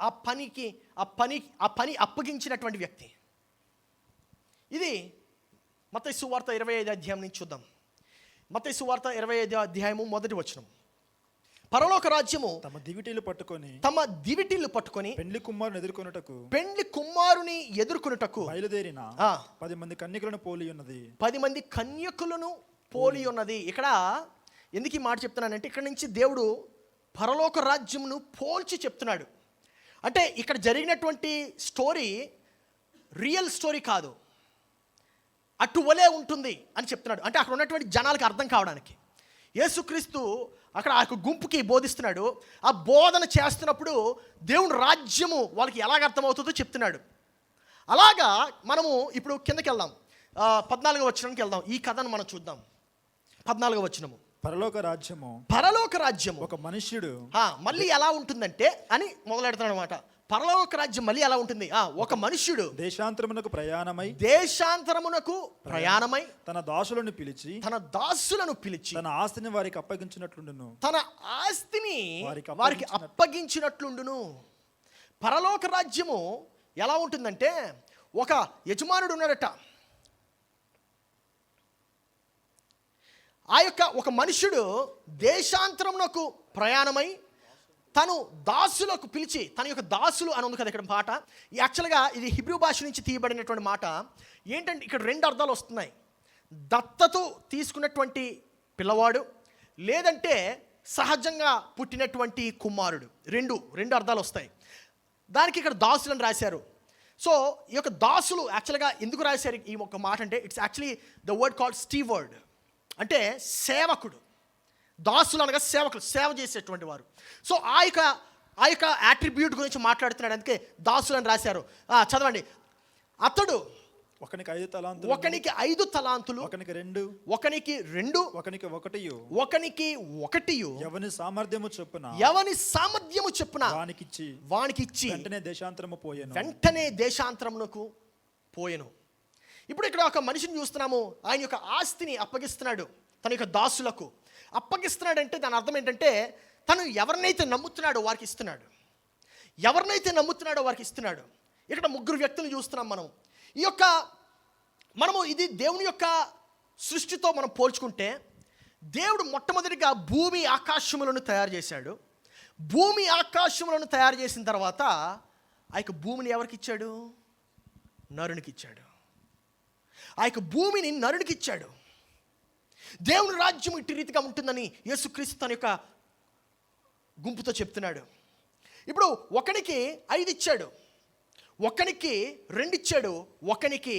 ఆ పని అప్పగించినటువంటి వ్యక్తి. ఇది మత్తయి సువార్త 25వ అధ్యాయం నుంచి చూద్దాం. మత్తయి సువార్త 25వ అధ్యాయము 1వ వచనం. పరలోక రాజ్యము తమ దివిటీలు పట్టుకొని పెండ్లి కుమారుని ఎదుర్కొనుటకు బయలుదేరిన 10 మంది కన్యకులను పోలి ఉన్నది. 10 మంది కన్యకులను పోలి ఉన్నది. ఇక్కడ ఎందుకు ఈ మాట చెప్తున్నానంటే, ఇక్కడ నుంచి దేవుడు పరలోక రాజ్యమును పోల్చి చెప్తున్నాడు. అంటే ఇక్కడ జరిగినటువంటి స్టోరీ రియల్ స్టోరీ కాదు, అటువలే ఉంటుంది అని చెప్తున్నాడు. అంటే అక్కడ ఉన్నటువంటి జనాలకు అర్థం కావడానికి యేసుక్రీస్తు అక్కడ ఆ గుంపుకి బోధిస్తున్నాడు. ఆ బోధన చేస్తున్నప్పుడు దేవుని రాజ్యము వాళ్ళకి ఎలాగ అర్థమవుతుందో చెప్తున్నాడు. అలాగా మనము ఇప్పుడు కిందకి వెళ్దాం. 14వ వచనానికి వెళ్దాం. ఈ కథను మనం చూద్దాం. 14వ వచనము, పరలోక రాజ్యము ఒక మనుష్యుడు మళ్ళీ ఎలా ఉంటుందంటే అని మొదలెడుతున్నాడు అనమాట. పరలోక రాజ్యం మళ్ళీ ఎలా ఉంటుంది? ఒక మనుష్యుడు దేశాంతరమునకు ప్రయాణమై తన దాసులను పిలిచి తన ఆస్తిని వారికి అప్పగించినట్లుండును. పరలోక రాజ్యము ఎలా ఉంటుందంటే, ఒక యజమానుడు ఉన్నాడట. ఆ యొక్క ఒక మనుష్యుడు దేశాంతరమునకు ప్రయాణమై తను దాసులకు పిలిచి, తన యొక్క దాసులు అని ఉంది కదా ఇక్కడ మాట. యాక్చువల్గా ఇది హిబ్రూ భాష నుంచి తీయబడినటువంటి మాట. ఏంటంటే ఇక్కడ 2 అర్థాలు వస్తున్నాయి. దత్తత తీసుకున్నటువంటి పిల్లవాడు, లేదంటే సహజంగా పుట్టినటువంటి కుమారుడు. రెండు అర్థాలు వస్తాయి. దానికి ఇక్కడ దాసులను రాశారు. సో ఈ యొక్క దాసులు యాక్చువల్గా ఎందుకు రాశారు ఈ ఒక మాట అంటే, it's actually the word called steward, అంటే సేవకుడు. దాసులు అనగా సేవకులు, సేవ చేసేటువంటి వారు. సో ఆ యొక్క యాట్రిబ్యూట్ గురించి మాట్లాడుతున్నాడు, అందుకే దాసులు అని రాశారు. చదవండి. అతడు ఒకనికి 5 తలాంతులు, ఒకనికి 5 తలాంతులు, ఒకనికి 2, ఒకనికి 2, ఒకనికి 1, ఒకనికి 1, ఎవని సామర్థ్యము చొప్పున వానికిచ్చి వెంటనే దేశాంతరమునకు పోయెను. ఇప్పుడు ఇక్కడ ఒక మనిషిని చూస్తున్నాము, ఆయన యొక్క ఆస్తిని అప్పగిస్తున్నాడు తన యొక్క దాసులకు. అప్పగిస్తున్నాడంటే దాని అర్థం ఏంటంటే, తను ఎవరినైతే నమ్ముతున్నాడో వారికి ఇస్తున్నాడు. ఇక్కడ 3 వ్యక్తులు చూస్తున్నాం మనం. మనము ఇది దేవుని యొక్క సృష్టితో మనం పోల్చుకుంటే, దేవుడు మొట్టమొదటిగా భూమి ఆకాశములను తయారు చేశాడు. భూమి ఆకాశములను తయారు చేసిన తర్వాత ఆ యొక్క భూమిని ఎవరికి ఇచ్చాడు? నరునికి ఇచ్చాడు. ఆ యొక్క భూమిని నరునికి ఇచ్చాడు. దేవుని రాజ్యం ఇట్టి రీతిగా ఉంటుందని యేసుక్రీస్తు తన యొక్క గుంపుతో చెప్తున్నాడు. ఇప్పుడు ఒకనికి 5 ఇచ్చాడు, ఒకనికి 2 ఇచ్చాడు, ఒకనికి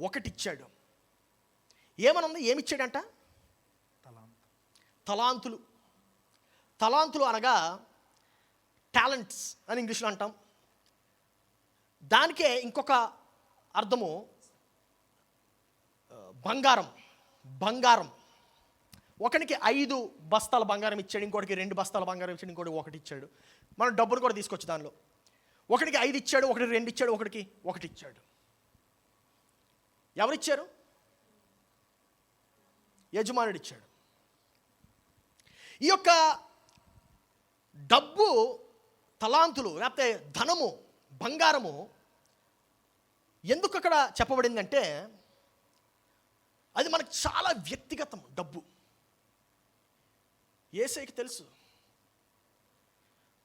1 ఇచ్చాడు. ఏమిచ్చాడంట? తలాంతులు అనగా టాలెంట్స్ అని ఇంగ్లీష్లో అంటాం. దానికే ఇంకొక అర్థము బంగారం. ఒకనికి 5 బస్తాల బంగారం ఇచ్చాడు, ఇంకోటికి 2 బస్తాల బంగారం ఇచ్చాడు, ఇంకోటి 1 ఇచ్చాడు. మనం డబ్బును కూడా తీసుకోవచ్చు దానిలో. ఒకటికి 5 ఇచ్చాడు, ఒకటికి 2 ఇచ్చాడు, ఒకటికి 1 ఇచ్చాడు. ఎవరిచ్చారు? యజమానుడు ఇచ్చాడు. ఈ యొక్క డబ్బు, తలాంతులు లేకపోతే ధనము, బంగారము ఎందుకు అక్కడ చెప్పబడిందంటే, అది మనకు చాలా వ్యక్తిగతం. డబ్బు యేసయ్యకి తెలుసు.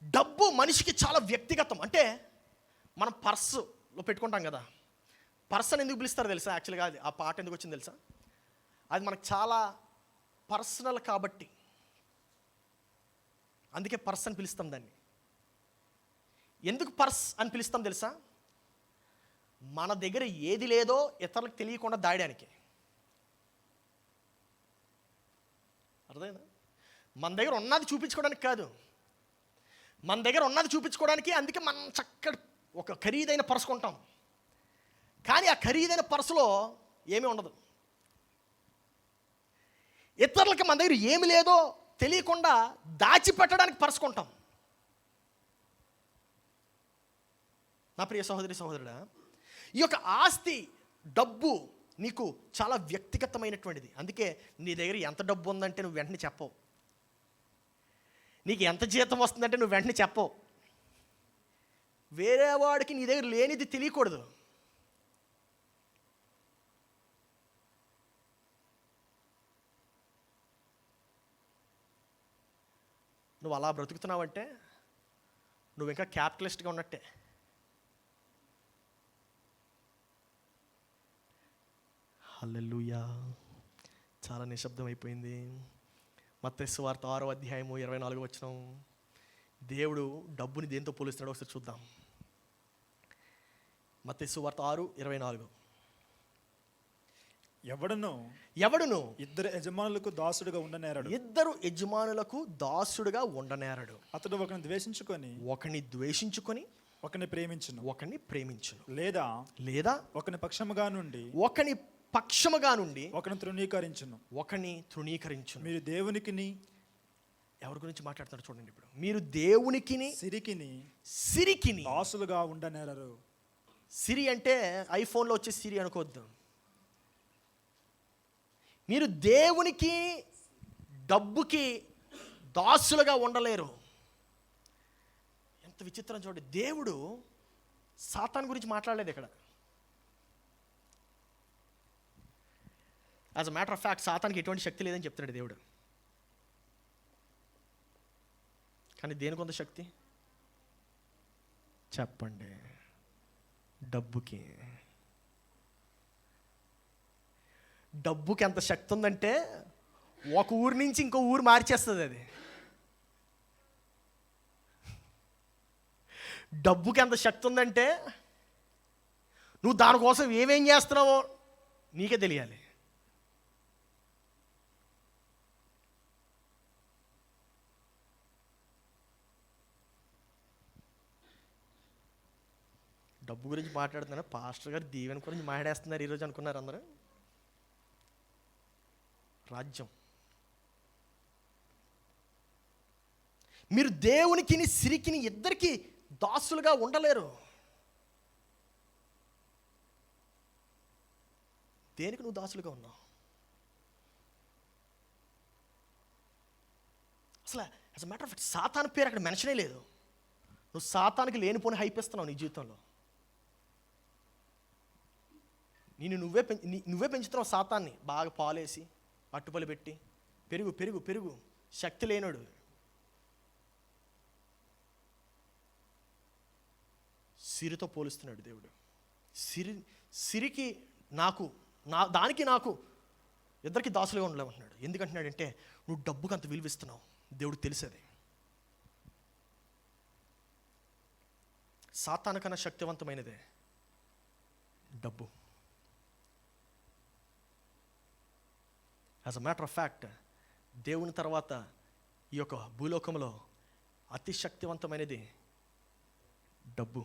డబ్బు మనిషికి చాలా వ్యక్తిగతం. అంటే మనం పర్సులో పెట్టుకుంటాం కదా, పర్స్ అని ఎందుకు పిలుస్తారో తెలుసా? యాక్చువల్గా అది ఆ పాట ఎందుకు వచ్చింది తెలుసా? అది మనకు చాలా పర్సనల్ కాబట్టి, అందుకే పర్స్ అని పిలుస్తాం దాన్ని. ఎందుకు పర్స్ అని పిలుస్తాం తెలుసా? మన దగ్గర ఏది లేదో ఇతరులకు తెలియకుండా దాయడానికి. అర్థమైందా? మన దగ్గర ఉన్నది చూపించుకోవడానికి కాదు, మన దగ్గర ఉన్నది చూపించుకోవడానికి. అందుకే మనం చక్కటి ఒక ఖరీదైన పర్సు కొంటాం, కానీ ఆ ఖరీదైన పర్సులో ఏమీ ఉండదు. ఇతరులకి మన దగ్గర ఏమి లేదో తెలియకుండా దాచిపెట్టడానికి పర్సు కొంటాం. నా ప్రియ సహోదరుడా, ఈ యొక్క ఆస్తి, డబ్బు నీకు చాలా వ్యక్తిగతమైనటువంటిది. అందుకే నీ దగ్గర ఎంత డబ్బు ఉందంటే నువ్వు వెంటనే చెప్పవు, నీకు ఎంత జీతం వస్తుందంటే నువ్వు వెంటనే చెప్పవు. వేరే వాడికి నీ దగ్గర లేనిది తెలియకూడదు. నువ్వు అలా బ్రతుకుతున్నావంటే నువ్వు ఇంకా క్యాపిటలిస్ట్గా ఉన్నట్టే. హల్లెలూయా. చాలా నిశ్శబ్దం అయిపోయింది. మత్తయి సువార్త 6వ అధ్యాయము 24వ వచనం. దేవుడు డబ్బుని దేంతో పోలుస్తున్నాడో ఒకసారి చూద్దాం. మత్తయి సువార్త 6:24. ఎవడును 2 యజమానులకు దాసుడుగా ఉండనేరడు. 2 యజమానులకు దాసుడుగా ఉండనేరడు. అతడు ఒకని ద్వేషించుకొని ఒకని ప్రేమించును. లేదా ఒకని పక్షముగా నుండి ఒకని తృణీకరించును. మీరు దేవునికిని, ఎవరి గురించి మాట్లాడుతారు చూడండి. ఇప్పుడు మీరు దేవునికిని సిరికిని దాసులుగా ఉండనేరరు. సిరి అంటే ఐఫోన్లో వచ్చే సిరి అనుకోవద్దు. మీరు దేవునికి, డబ్బుకి దాసులుగా ఉండలేరు. ఎంత విచిత్రం చూడండి. దేవుడు సాతాను గురించి మాట్లాడలేదు ఇక్కడ. As a matter of fact సాతానికి ఎటువంటి శక్తి లేదని చెప్తున్నాడు దేవుడు. కానీ దేనికి కొంత శక్తి చెప్పండి? డబ్బుకి ఎంత శక్తి ఉందంటే ఒక ఊరు నుంచి ఇంకో ఊరు మార్చేస్తుంది అది. డబ్బుకి ఎంత శక్తి ఉందంటే నువ్వు దానికోసం ఏమేం చేస్తున్నావో నీకే తెలియాలి. డబ్బు గురించి మాట్లాడుతున్నాను, పాస్టర్ గారు దీవెన గురించి మాట్లాడేస్తున్నారు ఈరోజు అనుకున్నారు అందరూ. రాజ్యం, మీరు దేవునికి సిరికిని ఇద్దరికి దాసులుగా ఉండలేరు. దేనికి నువ్వు దాసులుగా ఉన్నావు? అసలు as a matter of fact సాతాను పేరు అక్కడ మెన్షనే లేదు. నువ్వు సాతానికి లేనిపోని హైపిస్తున్నావు నీ జీవితంలో. నువ్వే పెంచుతున్నావు సాతాన్ని. బాగా పాలేసి అట్టుపలి పెట్టి పెరుగు పెరుగు పెరుగు శక్తి లేనోడు. సిరితో పోలుస్తున్నాడు దేవుడు. సిరికి దానికి నాకు ఇద్దరికి దాసులుగా ఉండలేమంటున్నాడు. ఎందుకంటున్నాడంటే నువ్వు డబ్బుకి అంత విలువిస్తున్నావు. దేవుడు తెలిసేది. సాతానికన్నా శక్తివంతమైనదే డబ్బు. As a matter of fact దేవుని తర్వాత ఈ యొక్క భూలోకంలో అతి శక్తివంతమైనది డబ్బు.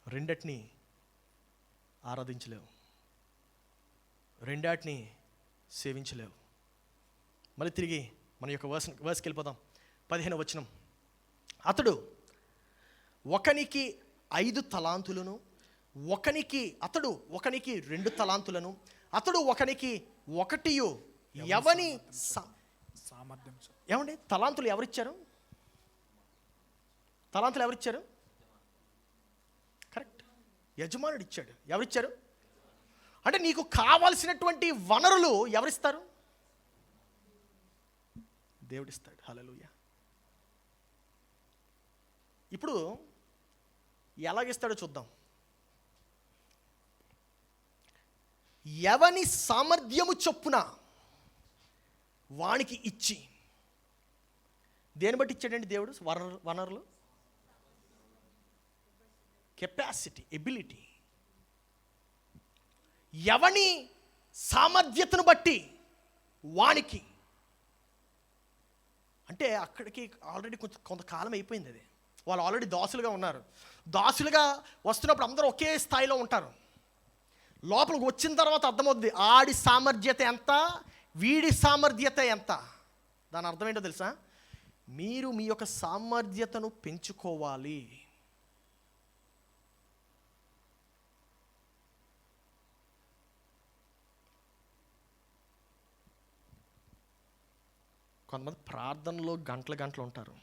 రెండటిని ఆరాధించలేవు, రెండాటిని సేవించలేవు. మళ్ళీ తిరిగి మన యొక్క వర్స్కి వెళ్ళిపోదాం. 15వ వచనం. అతడు ఒకనికి 5 తలాంతులను, ఒకనికి 2 తలాంతులను, అతడు ఒకనికి 1 ఎవని సామర్థ్యం. ఏమండి తలాంతులు ఎవరిచ్చారు? తలాంతులు ఎవరిచ్చారు? కరెక్ట్, యజమానుడు ఇచ్చాడు. ఎవరిచ్చారు? అంటే నీకు కావాల్సినటువంటి వనరులు ఎవరిస్తారు? దేవుడిస్తాడు. హల్లెలూయా. ఇప్పుడు ఎలాగిస్తాడో చూద్దాం. ఎవని సామర్థ్యము చొప్పున వానికి ఇచ్చి. దేని బట్టి ఇచ్చాడండి దేవుడు వనరులు? Capacity, ability. ఎవని సామర్థ్యతను బట్టి వానికి. అంటే అక్కడికి ఆల్రెడీ కొంతకాలం అయిపోయింది. అది వాళ్ళు ఆల్రెడీ దాసులుగా ఉన్నారు. దాసులుగా వస్తున్నప్పుడు అందరూ ఒకే స్థాయిలో ఉంటారు. లోపలికి వచ్చిన తర్వాత అర్థమవుద్ది ఆడి సామర్థ్యత ఎంత, వీడి సామర్థ్యత ఎంత. దాని అర్థం ఏంటో తెలుసా? మీరు మీ యొక్క సామర్థ్యతను పెంచుకోవాలి. కొంతమంది ప్రార్థనలో గంటలు ఉంటారు,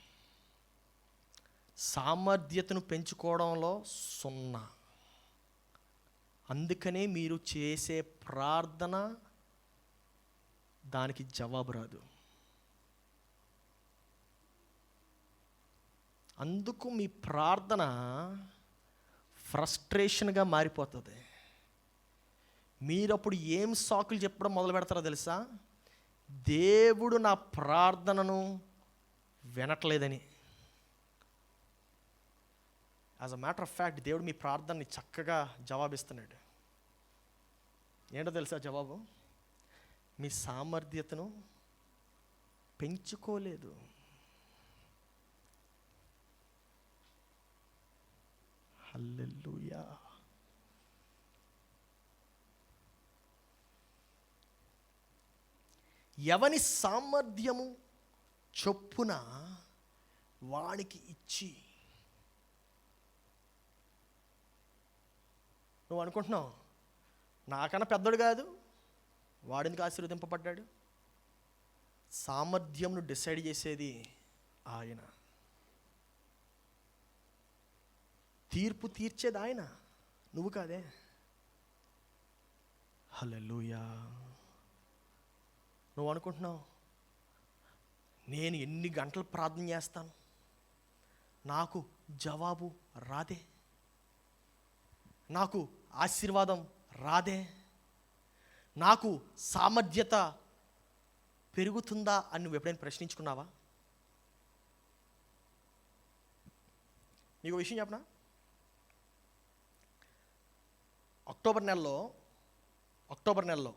సామర్థ్యతను పెంచుకోవడంలో 0. అందుకనే మీరు చేసే ప్రార్థన దానికి జవాబు రాదు. అందుకు మీ ప్రార్థన ఫ్రస్ట్రేషన్గా మారిపోతుంది. మీరప్పుడు ఏం సాకులు చెప్పడం మొదలు పెడతారో తెలుసా? దేవుడు నా ప్రార్థనను వినట్లేదని. As a matter of fact దేవుడు మీ ప్రార్థనని చక్కగా జవాబిస్తున్నాడు. ఏంటో తెలుసా జవాబు? మీ సామర్థ్యతను పెంచుకోలేదు. హల్లెలూయా. ఎవని సామర్థ్యము చొప్పున వానికి ఇచ్చి. నువ్వు అనుకుంటున్నావు నాకన్నా పెద్దోడు కాదు, వాడెందుకు ఆశీర్వదింపబడ్డాడు? సామర్థ్యంను డిసైడ్ చేసేది ఆయన. తీర్పు తీర్చేది ఆయన, నువ్వు కాదే. హల్లెలూయా. నువ్వు అనుకుంటున్నావు నేను ఎన్ని గంటలు ప్రార్థన చేస్తాను, నాకు జవాబు రాదే, నాకు ఆశీర్వాదం రాదే, నాకు సామర్థ్యత పెరుగుతుందా అని నువ్వు ఎప్పుడైనా ప్రశ్నించుకున్నావా? నీకు విషయం చెప్పనా? అక్టోబర్ నెలలో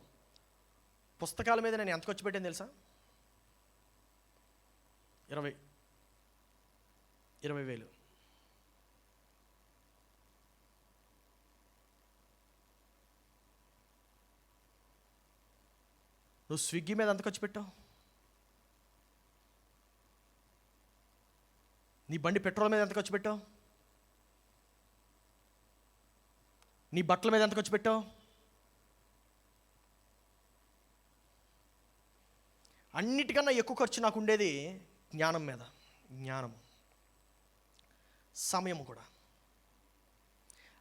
పుస్తకాల మీద నేను ఎంత ఖర్చు పెట్టాను తెలుసా? 20,000. నువ్వు స్విగ్గీ మీద ఎంత ఖర్చు పెట్టావు? నీ బండి పెట్రోల్ మీద ఎంత ఖర్చు పెట్టావు? నీ బట్టల మీద ఎంత ఖర్చు పెట్టావు? అన్నిటికన్నా ఎక్కువ ఖర్చు నాకు ఉండేది జ్ఞానం మీద. జ్ఞానం, సమయం కూడా.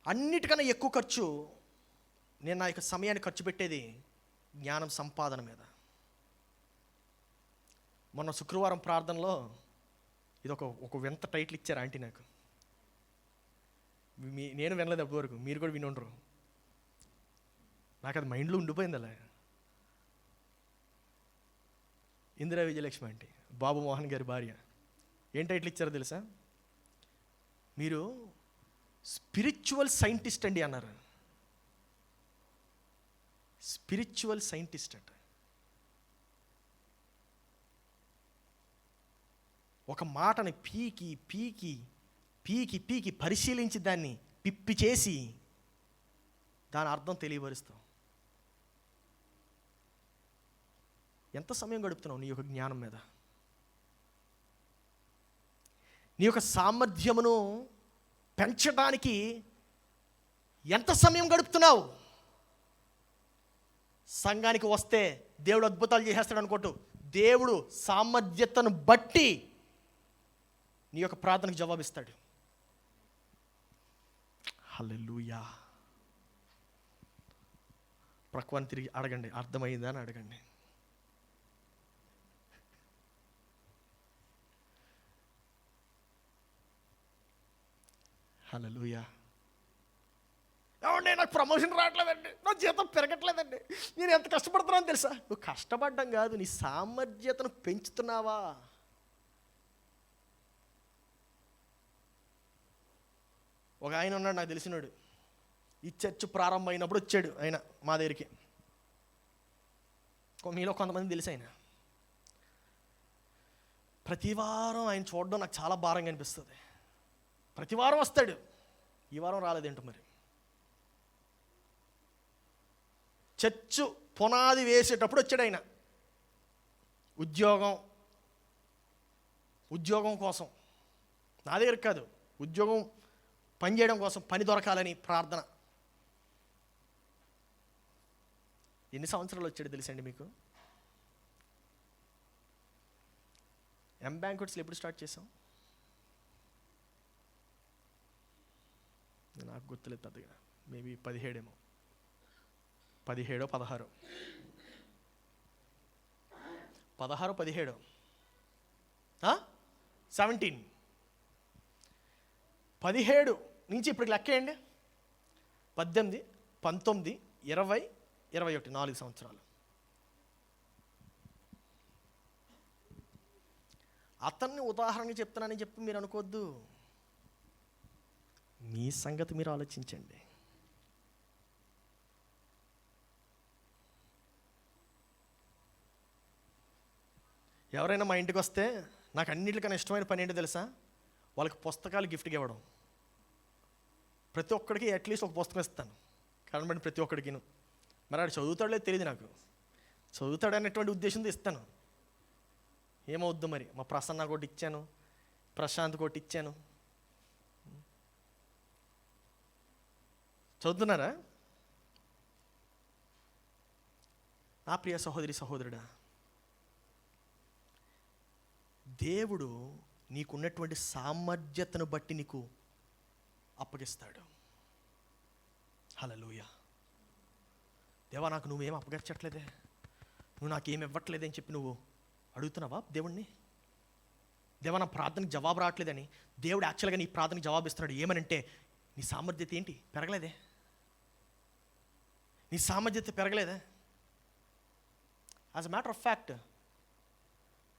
అన్నిటికన్నా ఎక్కువ ఖర్చు నేను నా యొక్క సమయాన్ని ఖర్చు పెట్టేది జ్ఞానం సంపాదన మీద. మొన్న శుక్రవారం ప్రార్థనలో ఇది ఒక వింత టైటిల్ ఇచ్చారు ఆంటీ నాకు. నేను వినలేదు అప్పటి వరకు, మీరు కూడా విని ఉండరు. నాకు అది మైండ్లో ఉండిపోయింది అలా. ఇందిరా విజయలక్ష్మి ఆంటీ, బాబు మోహన్ గారి భార్య, ఏం టైటిల్ ఇచ్చారో తెలుసా? మీరు స్పిరిచువల్ సైంటిస్ట్ అండి అన్నారు. స్పిరిచువల్ సైంటిస్ట్ అంట. ఒక మాటని పీకి పీకి పీకి పీకి పరిశీలించి దాన్ని పిప్పి చేసి దాని అర్థం తెలియపరుస్తాం. ఎంత సమయం గడుపుతున్నావు నీ యొక్క జ్ఞానం మీద? నీ యొక్క సామర్థ్యమును పెంచడానికి ఎంత సమయం గడుపుతున్నావు? సంఘానికి వస్తే దేవుడు అద్భుతాలు చేసేస్తాడు అనుకోటు. దేవుడు సామర్థ్యతను బట్టి నీ యొక్క ప్రార్థనకు జవాబిస్తాడు. హల్లెలూయా. ప్రక్కని తిరిగి అడగండి, అర్థమైందా అని అడగండి. హల్లెలూయా. ఏమండి నాకు ప్రమోషన్ రావట్లేదండి, నా జీతం పెరగట్లేదండి, నేను ఎంత కష్టపడుతున్నాను తెలుసా? నువ్వు కష్టపడ్డం కాదు, నీ సామర్థ్యతను పెంచుతున్నావా? ఒక ఆయన ఉన్నాడు నాకు తెలిసినాడు, ఈ చర్చ్ ప్రారంభం అయినప్పుడు వచ్చాడు ఆయన మా దగ్గరికి. మీలో కొంతమంది తెలిసి ఆయన ప్రతివారం ఆయన చూడడం నాకు చాలా భారంగా అనిపిస్తుంది. ప్రతివారం వస్తాడు, ఈ వారం రాలేదేంటో మరి. చర్చు పునాది వేసేటప్పుడు వచ్చాడు ఆయన. ఉద్యోగం కోసం, నా దగ్గర కాదు, ఉద్యోగం పని చేయడం కోసం, పని దొరకాలని ప్రార్థన. ఎన్ని సంవత్సరాలు వచ్చాడు తెలుసండి మీకు? బ్యాంక్వెట్స్లో ఎప్పుడు స్టార్ట్ చేసాం? నాకు గుర్తులేదు పెద్దగా, మేబీ 17 ఏమో, 17 16 17 17 నుంచి ఇప్పటికి లెక్కేయండి. 18 19 20 21 4 సంవత్సరాలు. అతన్ని ఉదాహరణగా చెప్తున్నానని చెప్పి మీరు అనుకోవద్దు. మీ సంగతి మీరు ఆలోచించండి. ఎవరైనా మా ఇంటికి వస్తే నాకు అన్నిటికన్నా ఇష్టమైన పని ఏంటో తెలుసా? వాళ్ళకి పుస్తకాలు గిఫ్ట్గా ఇవ్వడం. ప్రతి ఒక్కడికి అట్లీస్ట్ ఒక పుస్తకం ఇస్తాను, కనబడి ప్రతి ఒక్కడికిను. మరి ఆడు చదువుతాడో లేదు తెలియదు నాకు, చదువుతాడు అనేటువంటి ఉద్దేశంతో ఇస్తాను. ఏమవుద్దు మరి. మా ప్రసన్న ఒకటి ఇచ్చాను, ప్రశాంత్ ఒకటి ఇచ్చాను. చదువుతున్నారా? నా ప్రియ సహోదరి సహోదరుడా, దేవుడు నీకున్నటువంటి సామర్థ్యతను బట్టి నీకు అప్పగిస్తాడు. హల్లెలూయా. దేవా నాకు నువ్వేం అప్పగించట్లేదే, నువ్వు నాకేం ఇవ్వట్లేదే అని చెప్పి నువ్వు అడుగుతున్నావా దేవుణ్ణి? దేవా నా ప్రార్థనకు జవాబు రావట్లేదని. దేవుడు యాక్చువల్గా నీ ప్రార్థనకు జవాబు ఇస్తున్నాడు. ఏమనంటే, నీ సామర్థ్యత ఏంటి? పెరగలేదే. నీ సామర్థ్యత పెరగలేదే. As a matter of fact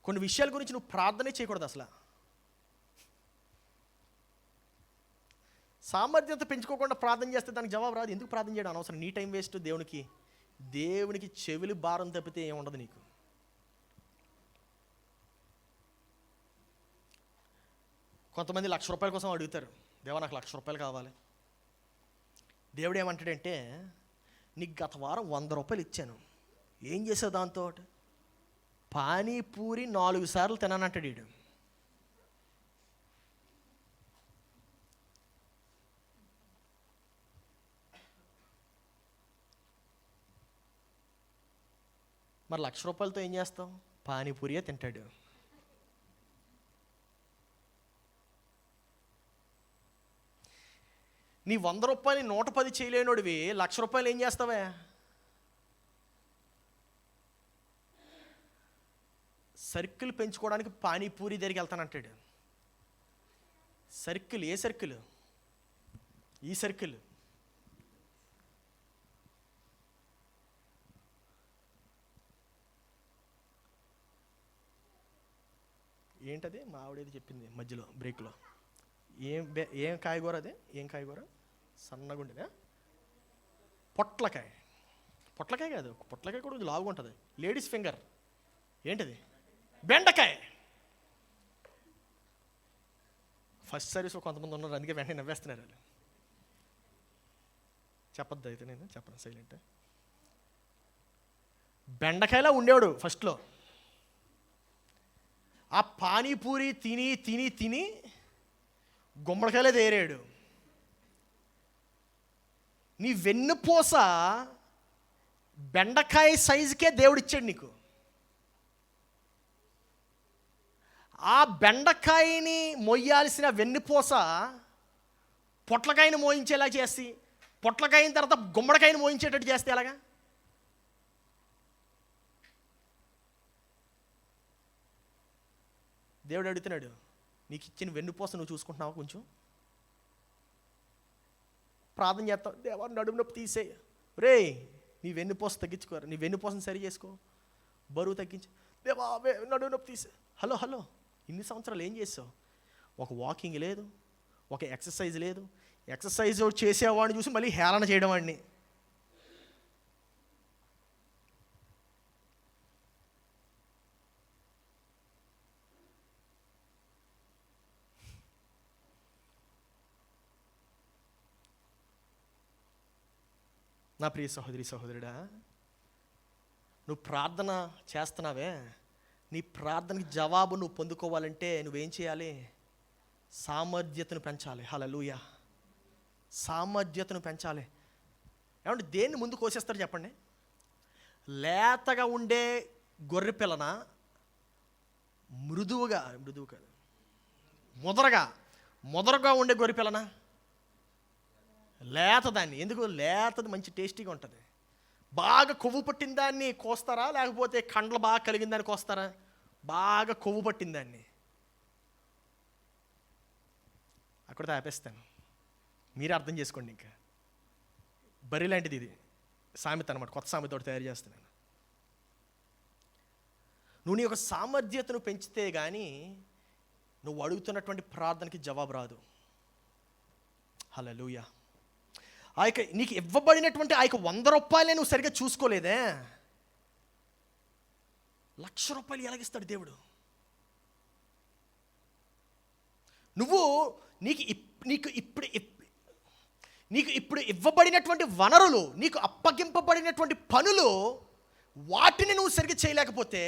కొన్ని విషయాల గురించి నువ్వు ప్రార్థనే చేయకూడదు అసలు. సామర్థ్యత పెంచుకోకుండా ప్రార్థన చేస్తే దానికి జవాబు రాదు. ఎందుకు ప్రార్థన చేయడం అనవసరం, నీ టైం వేస్ట్. దేవునికి చెవిలి భారం తప్పితే ఏముండదు నీకు. కొంతమంది ₹1,00,000 కోసం అడుగుతారు, దేవా నాకు ₹1,00,000 కావాలి. దేవుడు ఏమంటాడంటే, నీకు గత వారం ₹100 ఇచ్చాను, ఏం చేసావు దాంతో? పానీపూరి 4 సార్లు తినానంటాడు వీడు. మరి ₹1,00,000 ఏం చేస్తావు? పానీపూరియే తింటాడు. నీ ₹100 110 చేయలేనోడివి ₹1,00,000 ఏం చేస్తావే? సర్కిల్ పెంచుకోవడానికి పానీపూరి దగ్గరికి వెళ్తానంటాడు. Circle a circle? ఈ సర్కిల్. ఏంటది? మా ఆవిడేది చెప్పింది మధ్యలో బ్రేక్లో. ఏం కాయగూర అది? ఏం కాయగూర? సన్నగుండినా? పొట్లకాయ. పొట్లకాయ కాదు, పొట్లకాయ కూడా కొంచెం లావుగా ఉంటుంది. Ladies finger. ఏంటది? బెండకాయ. ఫస్ట్ సర్వీస్లో కొంతమంది ఉన్నారు, అందుకే వెంటనే నవ్వేస్తున్నారు వాళ్ళు. చెప్పొద్దు అయితే, నేను చెప్పను, సైలెంట్. బెండకాయలా ఉండేవాడు ఫస్ట్లో. ఆ పానీపూరి తిని తిని తిని గుమ్మడికాయలే తేరాడు. నీ వెన్నుపూస బెండకాయ సైజుకే దేవుడిచ్చాడు నీకు. ఆ బెండకాయని మొయ్యాల్సిన వెన్నుపూస పొట్లకాయని మోయించేలా చేసి, పొట్లకాయన తర్వాత గుమ్మడికాయని మోయించేటట్టు చేస్తే ఎలాగా? దేవుడు అడుగుతున్నాడు, నీకు ఇచ్చిన వెన్నుపూస నువ్వు చూసుకుంటున్నావా? కొంచెం ప్రార్థన చేస్తావు, దేవా నడుము నొప్పి తీసేయి. రే, నీ వెన్నుపూస తగ్గించుకోరు, నీ వెన్నుపూసను సరి చేసుకో, బరువు తగ్గించు. దేవా నడుము నొప్పి తీసే. హలో హలో, ఇన్ని సంవత్సరాలు ఏం చేసావు? ఒక వాకింగ్ లేదు, ఒక ఎక్సర్సైజ్ లేదు. ఎక్సర్సైజ్ చేసేవాడిని చూసి మళ్ళీ హేళన చేయడం వాడిని. నా ప్రియ సహోదరి సహోదరుడా, నువ్వు ప్రార్థన చేస్తున్నావే, నీ ప్రార్థనకి జవాబు నువ్వు పొందుకోవాలంటే నువ్వేం చేయాలి? సామర్థ్యతను పెంచాలి. హల్లెలూయా. సామర్థ్యతను పెంచాలి. ఏమంటే దేన్ని ముందు కోసేస్తారు చెప్పండి? లేతగా ఉండే గొర్రె పిల్లన, మృదువుగా ముదరగా ఉండే గొర్రె పిల్లన, లేతదాన్ని. ఎందుకు? లేతది మంచి టేస్టీగా ఉంటుంది. బాగా కొవ్వు పట్టిన దాన్ని కోస్తారా, లేకపోతే కండ్లు బాగా కలిగిన దాన్ని కోస్తారా? బాగా కొవ్వు పట్టిన దాన్ని. అక్కడితో ఆపేస్తాను, మీరే అర్థం చేసుకోండి. ఇంకా బరి లాంటిది ఇది, సామెత అనమాట. కొత్త సామెత తయారు చేస్తున్నాను. నువ్వు నీ యొక్క సామర్థ్యతను పెంచితే కానీ నువ్వు అడుగుతున్నటువంటి ప్రార్థనకి జవాబు రాదు. హల్లెలూయా. ఆ యొక్క నీకు ఇవ్వబడినటువంటి ఆ యొక్క ₹100 నువ్వు సరిగ్గా చూసుకోలేదే, ₹1,00,000 ఎలాగిస్తాడు దేవుడు? నువ్వు నీకు ఇప్పుడు ఇవ్వబడినటువంటి వనరులు, నీకు అప్పగింపబడినటువంటి పనులు, వాటిని నువ్వు సరిగ్గా చేయలేకపోతే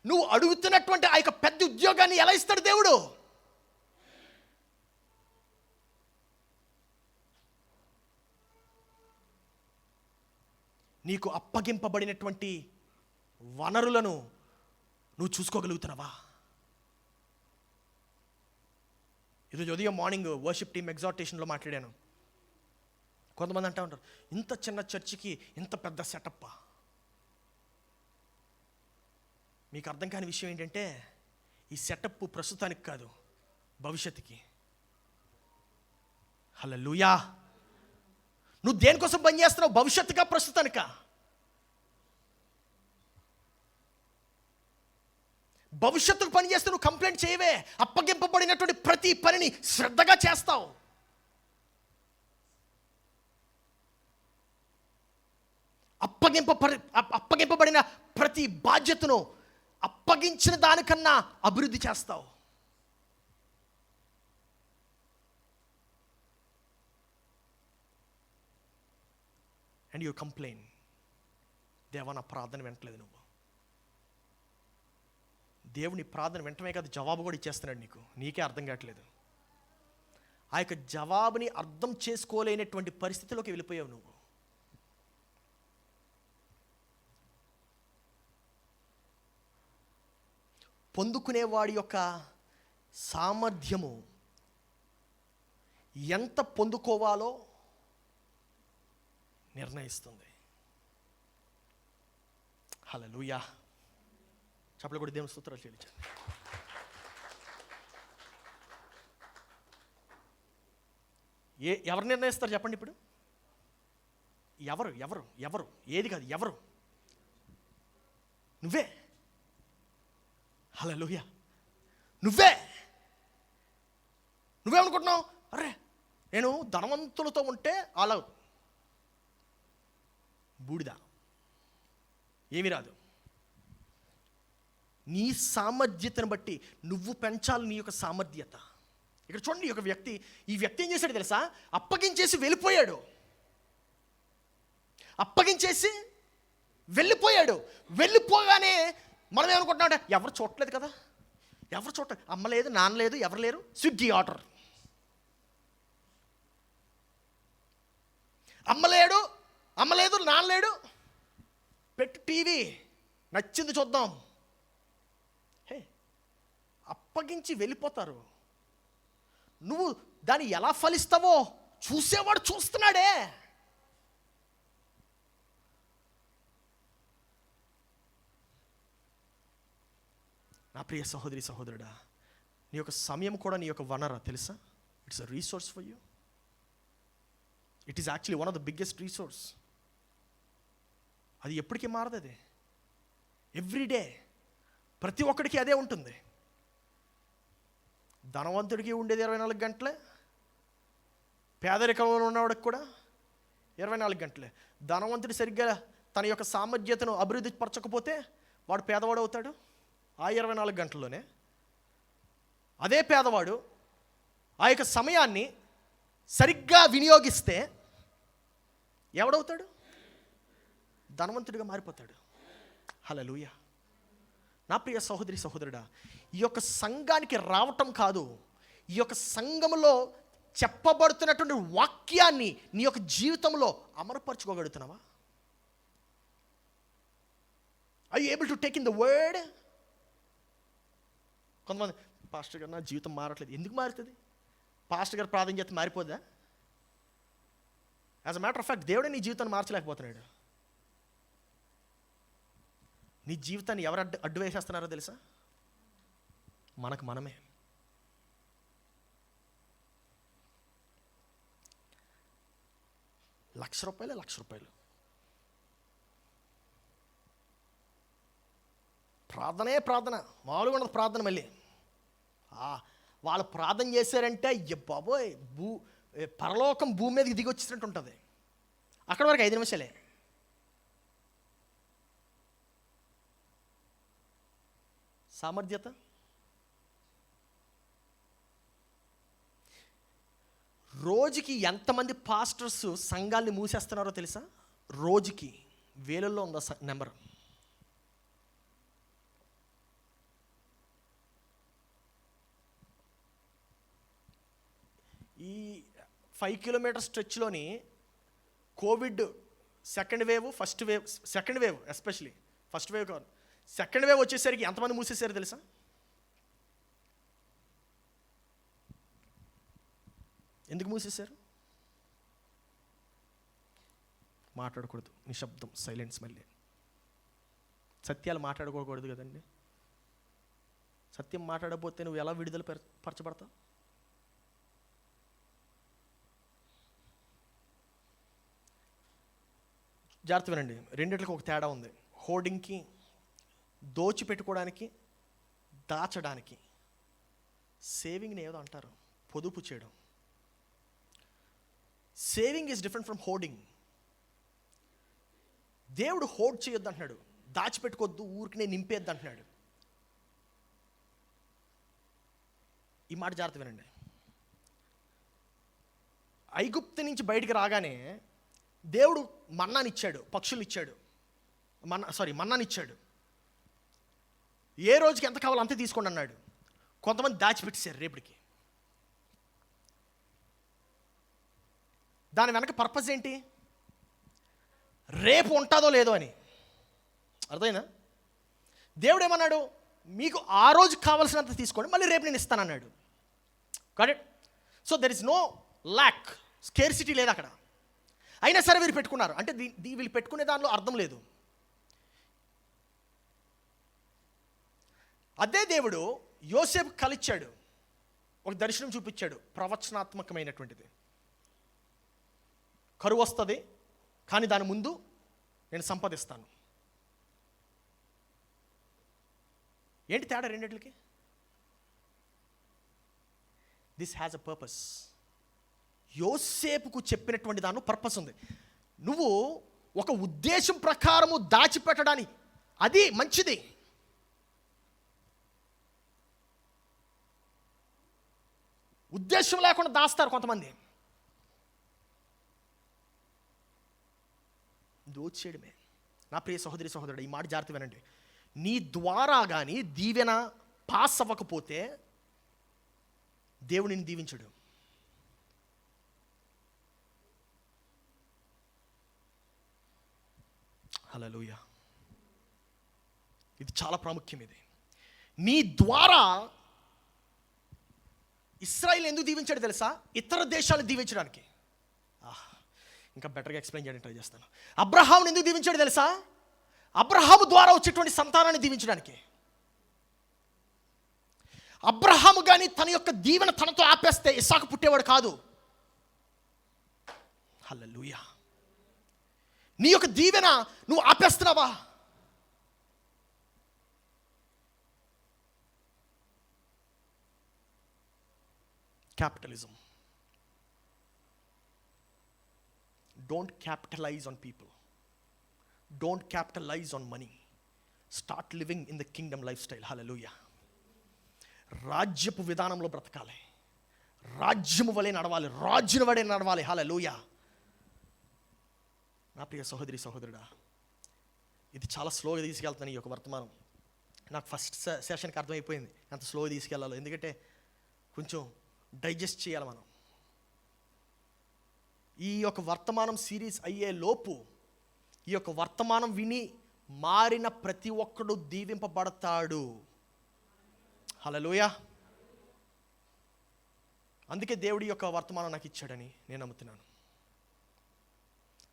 నువ్వు అడుగుతున్నటువంటి ఆ యొక్క పెద్ద ఉద్యోగాన్ని ఎలా ఇస్తాడు దేవుడు? నీకు అప్పగింపబడినటువంటి వనరులను నువ్వు చూసుకోగలుగుతున్నావా? ఈరోజు ఉదయం మార్నింగ్ వర్షిప్ టీమ్ ఎగ్జార్టేషన్లో మాట్లాడాను. కొంతమంది అంటూ ఉంటారు, ఇంత చిన్న చర్చికి ఇంత పెద్ద సెటప్పా? మీకు అర్థం కాని విషయం ఏంటంటే, ఈ సెటప్ ప్రస్తుతానికి కాదు, భవిష్యత్తుకి. హల్లెలూయా. నువ్వు దేనికోసం పని చేస్తున్నావు? భవిష్యత్తుగా, ప్రస్తుతానికా? భవిష్యత్తుకు పని చేస్తే నువ్వు కంప్లైంట్ చేయవే. అప్పగింపబడినటువంటి ప్రతి పనిని శ్రద్ధగా చేస్తావు. అప్పగింపబడిన ప్రతి బాధ్యతను అప్పగించిన దానికన్నా అభివృద్ధి చేస్తావు. అండ్ యూ కంప్లైన్, దేవా నా ప్రార్థన వింటలేదు. నువ్వు దేవుని ప్రార్థన వెంటనే కాదు, జవాబు కూడా ఇచ్చేస్తున్నాడు నీకే అర్థం కావట్లేదు. ఆ యొక్క జవాబుని అర్థం చేసుకోలేనటువంటి పరిస్థితిలోకి వెళ్ళిపోయావు నువ్వు. పొందుకునేవాడి యొక్క సామర్థ్యము ఎంత పొందుకోవాలో నిర్ణయిస్తుంది. హల్లెలూయా. చప్పట్లు కూడా దేవుని స్తోత్రాలు చెల్లించండి. ఎవరు నిర్ణయిస్తారు చెప్పండి ఇప్పుడు? ఎవరు ఎవరు ఎవరు ఏది కాదు, ఎవరు? నువ్వే. హల్లెలూయా. నువ్వేమనుకుంటున్నావు? అరే నేను ధనవంతులతో ఉంటే అలా బూడిద, ఏమీ రాదు. నీ సామర్థ్యతను బట్టి నువ్వు పెంచాలి నీ యొక్క సామర్థ్యత. ఇక్కడ చూడండి, ఈ వ్యక్తి ఏం చేశాడు తెలుసా? అప్పగించేసి వెళ్ళిపోయాడు. వెళ్ళిపోగానే మనం ఏమనుకుంటున్నాం అంటే, ఎవరు చూడలేదు కదా, అమ్మ లేదు, నాన్న లేదు, ఎవరు లేరు, స్విగ్గీ ఆర్డర్. అమ్మ లేదు, నాన్న లేడు, పెట్టు టీవీ, నచ్చింది చూద్దాం. అప్పగించి వెళ్ళిపోతారు. నువ్వు దాన్ని ఎలా ఫలిస్తావో చూసేవాడు చూస్తున్నాడే. నా ప్రియ సహోదరి సహోదరుడా, నీ యొక్క సమయం కూడా నీ యొక్క వనరా తెలుసా? It's a resource for you. It is actually one of the biggest resource. అది ఎప్పటికీ మారదు. అది ఎవ్రీడే ప్రతి ఒక్కడికి అదే ఉంటుంది. ధనవంతుడికి ఉండేది 24 గంటలే, పేదరికంలో ఉన్నవాడికి కూడా 24 గంటలే. ధనవంతుడు సరిగ్గా తన యొక్క సామర్థ్యతను అభివృద్ధి పరచకపోతే వాడు పేదవాడు అవుతాడు ఆ 24 గంటల్లోనే. అదే పేదవాడు ఆ యొక్క సమయాన్ని సరిగ్గా వినియోగిస్తే ఎవడవుతాడు? ధనవంతుడిగా మారిపోతాడు. హల్లెలూయా. నా ప్రియ సహోదరి సహోదరుడా, ఈ యొక్క సంఘానికి రావటం కాదు, ఈ యొక్క సంఘంలో చెప్పబడుతున్నటువంటి వాక్యాన్ని నీ యొక్క జీవితంలో అమలుపరచుకోగలుగుతున్నావా? Are you able to take in the word? కొంతమంది, పాస్టర్ గారు నా జీవితం మారట్లేదు. ఎందుకు మారుతుంది? పాస్టర్ గారు ప్రార్థన చేస్తే మారిపోద్దా? As a matter of fact దేవుడే నీ జీవితాన్ని మార్చలేకపోతున్నాడు. నీ జీవితాన్ని ఎవరు అడ్డు వేసేస్తున్నారో తెలుసా? మనకు మనమే. ₹1,00,000 ప్రార్థన, మామూలుగా ఉండదు ప్రార్థన. మళ్ళీ వాళ్ళు ప్రార్థన చేశారంటే బాబోయ్, పరలోకం భూమి మీదకి దిగి వచ్చేసినట్టు ఉంటుంది. అక్కడ వరకు 5 నిమిషాలే. సామర్థ్యత, రోజుకి ఎంతమంది పాస్టర్స్ సంఘాల్ని మూసేస్తున్నారో తెలుసా? రోజుకి వేలల్లో ఉందా నెంబర్. ఈ 5 కిలోమీటర్ స్ట్రెచ్లోని Covid second wave especially first wave కాదు, సెకండ్ వేవ్ వచ్చేసరికి ఎంతమంది మూసేశారు తెలుసా? ఎందుకు మూసేశారు? మాట్లాడకూడదు, నిశ్శబ్దం, సైలెన్స్. మళ్ళీ సత్యాలు మాట్లాడుకోకూడదు కదండి. సత్యం మాట్లాడకపోతే నువ్వు ఎలా విడుదల పరచబడతావు? జాగ్రత్త వినండి, రెండిట్లకి ఒక తేడా ఉంది. హోర్డింగ్కి, దోచిపెట్టుకోవడానికి, దాచడానికి. సేవింగ్ని ఏదో అంటారు, పొదుపు చేయడం. Saving is different from hoarding. దేవుడు హోల్డ్ చేయొద్దు అంటున్నాడు, దాచిపెట్టుకోవద్దు, ఊరికి నింపేద్దు అంటున్నాడు. ఈ మాట జాగ్రత్త వినండి. ఐగుప్తు నుంచి బయటికి రాగానే దేవుడు మన్నానిచ్చాడు, పక్షులు ఇచ్చాడు, మన్నానిచ్చాడు. ఏ రోజుకి ఎంత కావాలో అంతే తీసుకోండి అన్నాడు. కొంతమంది దాచిపెట్టేశారు రేపటికి. దాని వెనక పర్పస్ ఏంటి? రేపు ఉంటుందో లేదో అని. అర్థమైనా? దేవుడు ఏమన్నాడు? మీకు ఆ రోజు కావాల్సినంత తీసుకోండి, మళ్ళీ రేపు నేను ఇస్తానన్నాడు. Correct. So there is no lack, scarcity లేదు అక్కడ. అయినా సరే వీరు పెట్టుకున్నారు. అంటే వీళ్ళు పెట్టుకునే దానిలో అర్థం లేదు. అదే దేవుడు యోసేపు కలిచ్చాడు, ఒక దర్శనం చూపించాడు, ప్రవచనాత్మకమైనటువంటిది. కరువు వస్తుంది, కానీ దాని ముందు నేను సంపాదిస్తాను. ఏంటి తేడా రెండిట్లకి? This has a purpose. యోసేపుకు చెప్పినటువంటి దానిలో పర్పస్ ఉంది. నువ్వు ఒక ఉద్దేశం ప్రకారము దాచిపెట్టడానికి అది మంచిది. ఉద్దేశం లేకుండా దాస్తారు కొంతమంది. దోచేయడమే. నా ప్రియ సహోదరి సహోదరుడు, ఈ మాట జాగ్రత్త వినండి. నీ ద్వారా కానీ దీవెన పాస్ అవ్వకపోతే దేవుడు నిన్ను దీవించడు. హల్లెలూయా. ఇది చాలా ప్రాముఖ్యం. ఇది నీ ద్వారా ఇశ్రాయేలు ఎందుకు దీవించాడు తెలుసా? ఇతర దేశాలను దీవించడానికి. ఇంకా బెటర్గా ఎక్స్ప్లెయిన్ చేయడానికి ట్రై చేస్తాను. అబ్రహాముని ఎందుకు దీవించాడు తెలుసా? అబ్రహాము ద్వారా వచ్చేటువంటి సంతానాన్ని దీవించడానికి. అబ్రహాము కానీ తన యొక్క దీవెన తనతో ఆపేస్తే ఇస్సాకు పుట్టేవాడు కాదు. హల్లెలూయా. నీ యొక్క దీవెన నువ్వు ఆపేస్తున్నావా? Capitalism. Don't capitalize on people. Don't capitalize on money. Start living in the kingdom lifestyle. Hallelujah. రాజ్యపు విధానంలో బ్రతకాలి, రాజ్యము వలె నడవాలి, రాజుని వలె నడవాలి. హల్లెలూయా. నా ప్రియ సహోదరి సహోదరుడా, ఇది చాలా స్లోగా తీసుకెళ్తాను. ఈ యొక్క వర్తమానం నాకు ఫస్ట్ సెషన్కి అర్థమైపోయింది ఎంత స్లోగా తీసుకెళ్ళాలో. ఎందుకంటే కొంచెం డైజెస్ట్ చేయాలి మనం. ఈ యొక్క వర్తమానం సిరీస్ అయ్యే లోపు ఈ యొక్క వర్తమానం విని మారిన ప్రతి ఒక్కడు దీవింపబడతాడు. హల్లెలూయా. అందుకే దేవుడి యొక్క వర్తమానం నాకు ఇచ్చాడని నేను నమ్ముతున్నాను.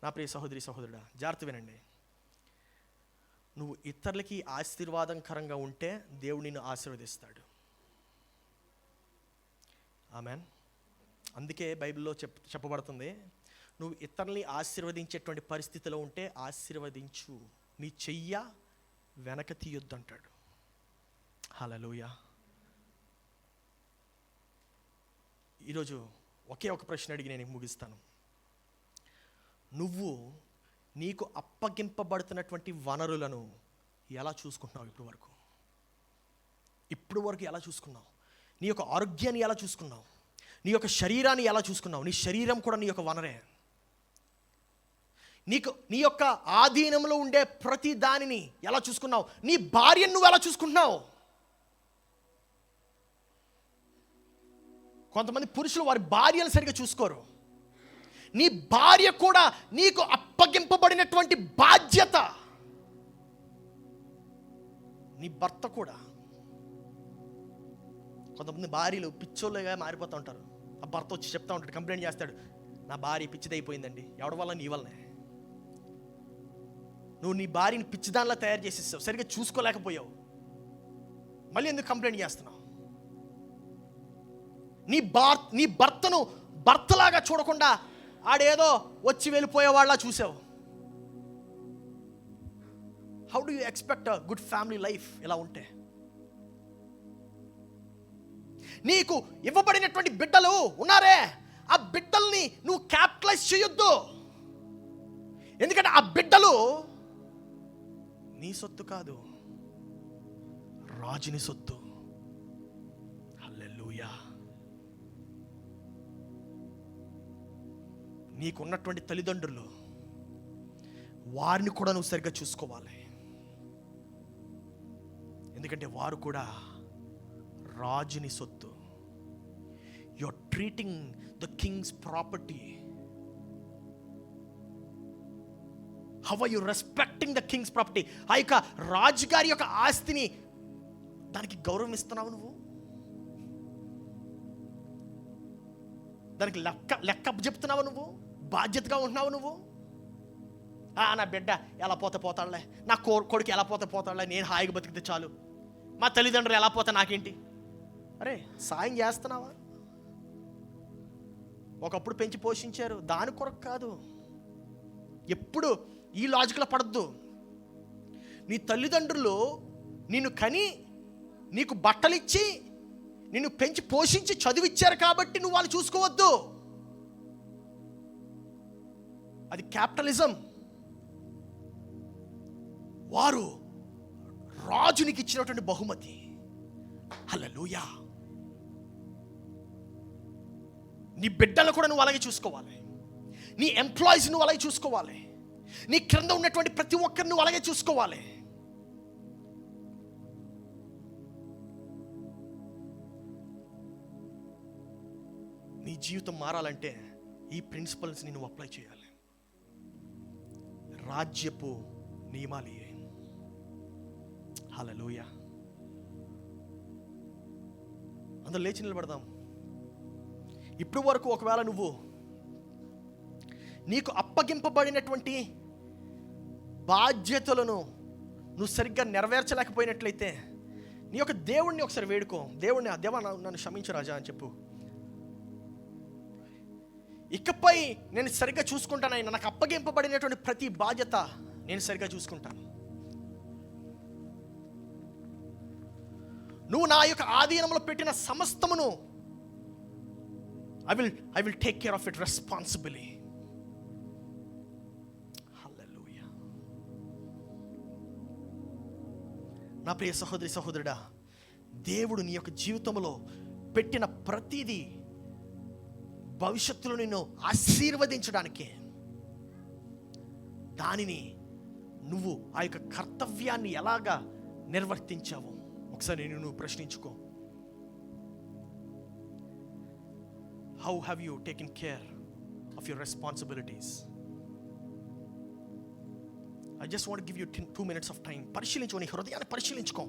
నా ప్రియ సహోదరి సహోదరుడా, జాగ్రత్త వినండి. నువ్వు ఇతరులకి ఆశీర్వాదకరంగా ఉంటే దేవుడు నిన్ను ఆశీర్వదిస్తాడు. ఆమెన్. అందుకే బైబిల్లో చెప్పబడుతుంది, నువ్వు ఇతరుల్ని ఆశీర్వదించేటువంటి పరిస్థితిలో ఉంటే ఆశీర్వదించు, నీ చెయ్య వెనక తీయొద్దు అంటాడు. హల్లెలూయా. ఈరోజు ఒకే ఒక ప్రశ్న అడిగి నేను ముగిస్తాను. నువ్వు నీకు అప్పగింపబడుతున్నటువంటి వనరులను ఎలా చూసుకుంటున్నావు? ఇప్పుడు వరకు ఎలా చూసుకున్నావు? నీ యొక్క ఆరోగ్యాన్ని ఎలా చూసుకున్నావు? నీ యొక్క శరీరాన్ని ఎలా చూసుకున్నావు? నీ శరీరం కూడా నీ యొక్క వనరే. నీ యొక్క ఆధీనంలో ఉండే ప్రతి దానిని ఎలా చూసుకున్నావు? నీ భార్యను నువ్వు ఎలా చూసుకుంటున్నావు? కొంతమంది పురుషులు వారి భార్యను సరిగా చూసుకోరు. నీ భార్య కూడా నీకు అప్పగింపబడినటువంటి బాధ్యత. నీ భర్త కూడా. కొంతమంది భార్యలు పిచ్చోళ్ళుగా మారిపోతూ ఉంటారు. ఆ భర్త వచ్చి చెప్తా ఉంటాడు, కంప్లైంట్ చేస్తాడు, నా భార్య పిచ్చిదైపోయిందండి. ఎవడి వల్ల? నీ వల్లనే. నువ్వు నీ భార్యని పిచ్చిదానిలా తయారు చేసేసావు, సరిగ్గా చూసుకోలేకపోయావు, మళ్ళీ ఎందుకు కంప్లైంట్ చేస్తున్నావు? నీ భర్తను భర్తలాగా చూడకుండా ఆడేదో వచ్చి వెళ్ళిపోయేవాళ్ళ చూసావు. How do you expect a good family life ఇలా ఉంటే? నీకు ఇవ్వబడినటువంటి బిడ్డలు ఉన్నారే, ఆ బిడ్డల్ని నువ్వు క్యాపిటలైజ్ చేయొద్దు. ఎందుకంటే ఆ బిడ్డలు నీ సొత్తు కాదు, రాజుని సొత్తు. హల్లెలూయా. నీకున్నటువంటి తల్లిదండ్రులు, వారిని కూడా నువ్వు సరిగ్గా చూసుకోవాలి. ఎందుకంటే వారు కూడా రాజుని సొత్తు. You are treating the king's property. How are you respecting the king's property? ఆ యొక్క రాజుగారి యొక్క ఆస్తిని, దానికి గౌరవం ఇస్తున్నావు నువ్వు? దానికి లెక్క చెప్తున్నావు నువ్వు? బాధ్యతగా ఉంటున్నావు నువ్వు? నా బిడ్డ ఎలా పోతే పోతాడులే, నా కొడుకు ఎలా పోతే పోతాడులే, నేను హాయిగా బతికితే చాలు, మా తల్లిదండ్రులు ఎలా పోతే నాకేంటి? అరే, సాయం చేస్తున్నావా? ఒకప్పుడు పెంచి పోషించారు, దాని కొరకు కాదు. ఎప్పుడు ఈ లాజిక్లో పడద్దు. నీ తల్లిదండ్రులు నిన్ను కని, నీకు బట్టలిచ్చి, నిన్ను పెంచి పోషించి చదివిచ్చారు కాబట్టి నువ్వు వాళ్ళు చూసుకోవద్దు. అది క్యాపిటలిజం. వారు రాజునికి ఇచ్చినటువంటి బహుమతి. హల్లెలూయా. నీ బిడ్డలను కూడా నువ్వు అలాగే చూసుకోవాలి. నీ ఎంప్లాయీస్ నువ్వు అలాగే చూసుకోవాలి. నీ క్రింద ఉన్నటువంటి ప్రతి ఒక్కరిని నువ్వు అలాగే చూసుకోవాలి. నీ జీవితం మారాలంటే ఈ ప్రిన్సిపల్స్ని నువ్వు అప్లై చేయాలి. రాజ్యపు నియమాలు. హల్లెలూయా. అందరూ లేచి నిలబడదాం. ఇప్పుడు వరకు ఒకవేళ నీకు అప్పగింపబడినటువంటి బాధ్యతలను నువ్వు సరిగ్గా నెరవేర్చలేకపోయినట్లయితే, నీ యొక్క దేవుణ్ణి ఒకసారి వేడుకో. దేవా, నన్ను క్షమించు రాజా అని చెప్పు. ఇకపై నేను సరిగ్గా చూసుకుంటాను. నాకు అప్పగింపబడినటువంటి ప్రతి బాధ్యత నేను సరిగ్గా చూసుకుంటాను. నువ్వు నా యొక్క ఆధీనంలో పెట్టిన సమస్తమును I will take care of it responsibly. Hallelujah. నా ప్రియ సహోదరి సహోదరుడా, దేవుడు నీ యొక్క జీవితంలో పెట్టిన ప్రతిదీ భవిష్యత్తులో నిన్ను ఆశీర్వదించడానికే. దానిని నువ్వు ఆ యొక్క కర్తవ్యాన్ని ఎలాగా నిర్వర్తించావు ఒకసారి నువ్వు ప్రశ్నించుకో. How have you taken care of your responsibilities? I just want to give you 2 minutes of time. పరిశీలించుకో, నీ హృదయాన్ని పరిశీలించుకో,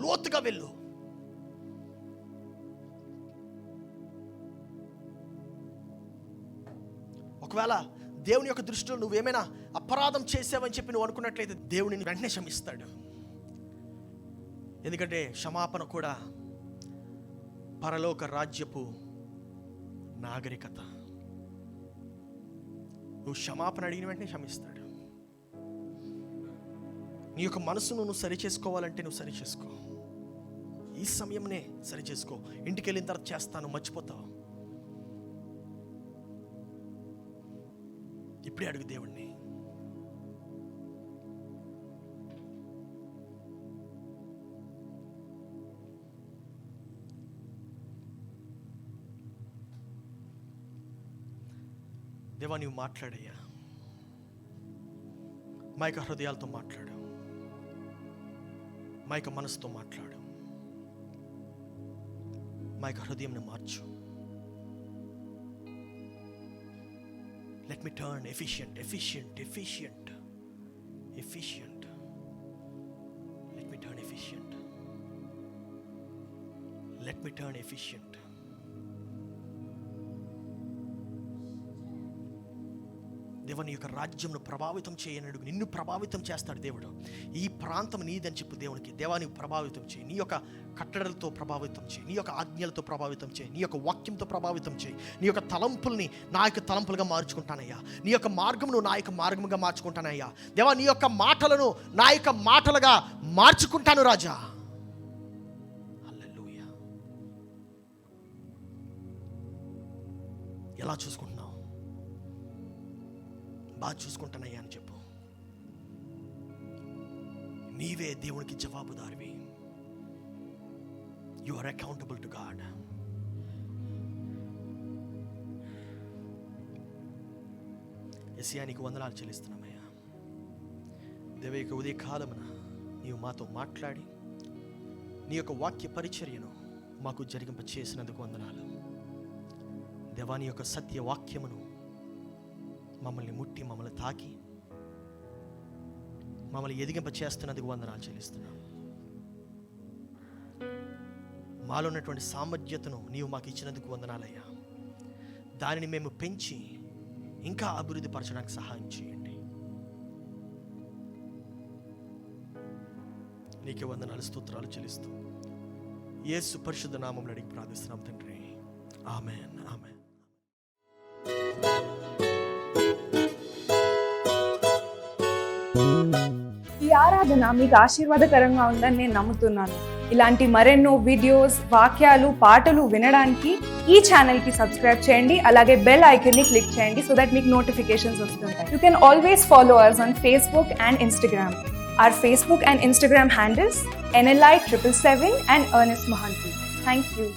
లోతుగా వెళ్ళు. ఒకవేళ దేవుని యొక్క దృష్టిలో నువ్వేమైనా అపరాధం చేసావని చెప్పి నువ్వు అనుకున్నట్లయితే దేవుడు నిన్ను వెంటనే క్షమిస్తాడు. ఎందుకంటే క్షమాపణ కూడా పరలోక రాజ్యపు నాగరికత. నువ్వు క్షమాపణ అడిగిన వెంటనే క్షమిస్తాడు. నీ యొక్క మనసును నువ్వు సరి చేసుకోవాలంటే నువ్వు సరి చేసుకో. ఈ సమయంనే సరి చేసుకో. ఇంటికి వెళ్ళిన తర్వాత చేస్తాను మర్చిపోతావు. ఇప్పుడే అడుగు దేవుణ్ణి. దేవా, నీవు మాట్లాడయ్యా. మా యొక్క హృదయాలతో మాట్లాడు, మా యొక్క మనసుతో మాట్లాడు, మా యొక్క హృదయంని మార్చు. Let me turn efficient. Let me turn efficient. దేవుని యొక్క రాజ్యంను ప్రభావితం చేయనడు నిన్ను ప్రభావితం చేస్తాడు దేవుడు. ఈ ప్రాంతం నీదని చెప్పు దేవునికి. దేవాన్ని ప్రభావితం చేయి. నీ యొక్క కట్టడలతో ప్రభావితం చేయి, నీ యొక్క ఆజ్ఞలతో ప్రభావితం చేయి, నీ యొక్క వాక్యంతో ప్రభావితం చేయి. నీ యొక్క తలంపుల్ని నా యొక్క తలంపులుగా మార్చుకుంటానయ్యా. నీ యొక్క మార్గమును నా యొక్క మార్గముగా మార్చుకుంటానయ్యా. దేవా, నీ యొక్క మాటలను నా యొక్క మాటలుగా మార్చుకుంటాను రాజా. హల్లెలూయా. ఎలా చూసుకుంటున్నావు? బాగా చూసుకుంటానయ్యా అని చెప్పు. నీవే దేవునికి జవాబుదారివి. You are accountable to God. యేసయ్యా, నీకు వందనాలు చెల్లిస్తున్నామయ్యా. దేవ, యొక్క ఉదయ కాలమున నీవు మాతో మాట్లాడి నీ యొక్క వాక్య పరిచర్యను మాకు జరిగింప చేసినందుకు వందనాలు. దేవా, నీ యొక్క సత్య వాక్యమును మమ్మల్ని ముట్టి మమ్మల్ని తాకి మమ్మల్ని ఎదిగింప చేస్తున్నందుకు వందనాలు చెల్లిస్తున్నాం. మాలో ఉన్నటువంటి సామర్థ్యతను నీవు మాకు ఇచ్చినందుకు వందనాలయ్యా. దానిని మేము పెంచి ఇంకా అభివృద్ధి పరచడానికి సహాయం చేయండి. నీకే వందనాలు, స్తోత్రాలు చెల్లిస్తూ యేసు పరిశుద్ధ నామములో అడిగి ప్రార్థిస్తున్నాం తండ్రి. ఆమేన్, ఆమేన్. ఈ ఆరాధన మీకు ఆశీర్వాదకరంగా ఉందని నేను నమ్ముతున్నాను. ఇలాంటి మరెన్నో వీడియోస్, వాక్యాలు, పాటలు వినడానికి ఈ ఛానల్కి సబ్స్క్రైబ్ చేయండి. అలాగే బెల్ ఐకాన్ని క్లిక్ చేయండి సో దట్ మీకు నోటిఫికేషన్స్ వస్తుంటాయి. You can always follow us on Facebook and Instagram. Our Facebook and Instagram handles NLI 777 and Ernest Mohanty. Thank you.